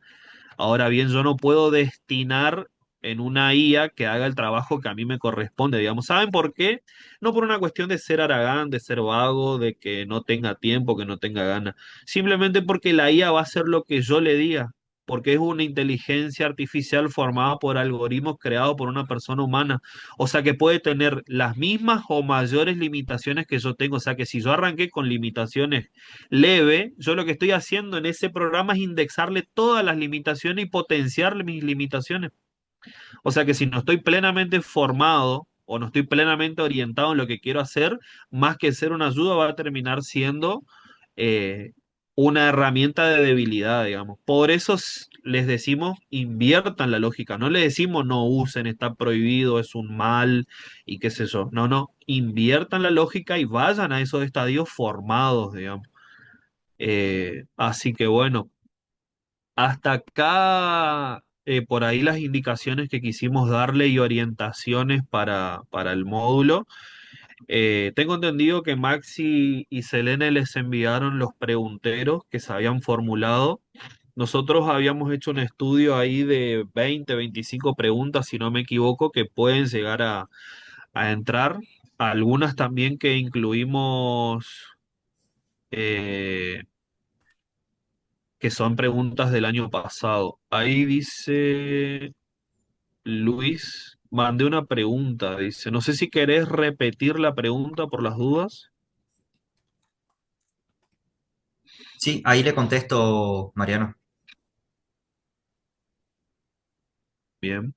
Ahora bien, yo no puedo destinar en una IA que haga el trabajo que a mí me corresponde, digamos. ¿Saben por qué? No por una cuestión de ser haragán, de ser vago, de que no tenga tiempo, que no tenga ganas. Simplemente porque la IA va a hacer lo que yo le diga, porque es una inteligencia artificial formada por algoritmos creados por una persona humana. O sea que puede tener las mismas o mayores limitaciones que yo tengo. O sea que si yo arranqué con limitaciones leve, yo lo que estoy haciendo en ese programa es indexarle todas las limitaciones y potenciarle mis limitaciones. O sea que si no estoy plenamente formado o no estoy plenamente orientado en lo que quiero hacer, más que ser una ayuda, va a terminar siendo eh, una herramienta de debilidad, digamos. Por eso les decimos, inviertan la lógica. No les decimos no usen, está prohibido, es un mal y qué sé yo. No, no, inviertan la lógica y vayan a esos estadios formados, digamos. Así que bueno, hasta acá por ahí las indicaciones que quisimos darle y orientaciones para el módulo. Tengo entendido que Maxi y Selene les enviaron los pregunteros que se habían formulado. Nosotros habíamos hecho un estudio ahí de 20, 25 preguntas, si no me equivoco, que pueden llegar a entrar. Algunas también que incluimos eh, que son preguntas del año pasado. Ahí dice Luis, mandé una pregunta, dice. No sé si querés repetir la pregunta por las dudas. Sí, ahí le contesto, Mariano. Bien.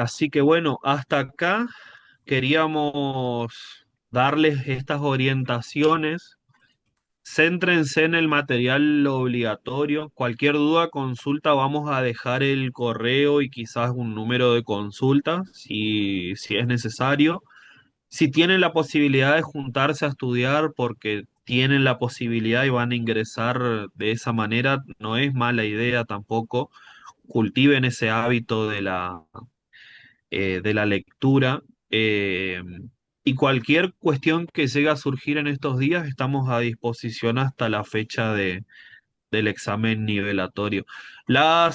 Así que bueno, hasta acá queríamos darles estas orientaciones. Céntrense en el material obligatorio. Cualquier duda, consulta, vamos a dejar el correo y quizás un número de consulta si es necesario. Si tienen la posibilidad de juntarse a estudiar porque tienen la posibilidad y van a ingresar de esa manera, no es mala idea tampoco. Cultiven ese hábito de la lectura. Y cualquier cuestión que llegue a surgir en estos días, estamos a disposición hasta la fecha del examen nivelatorio. La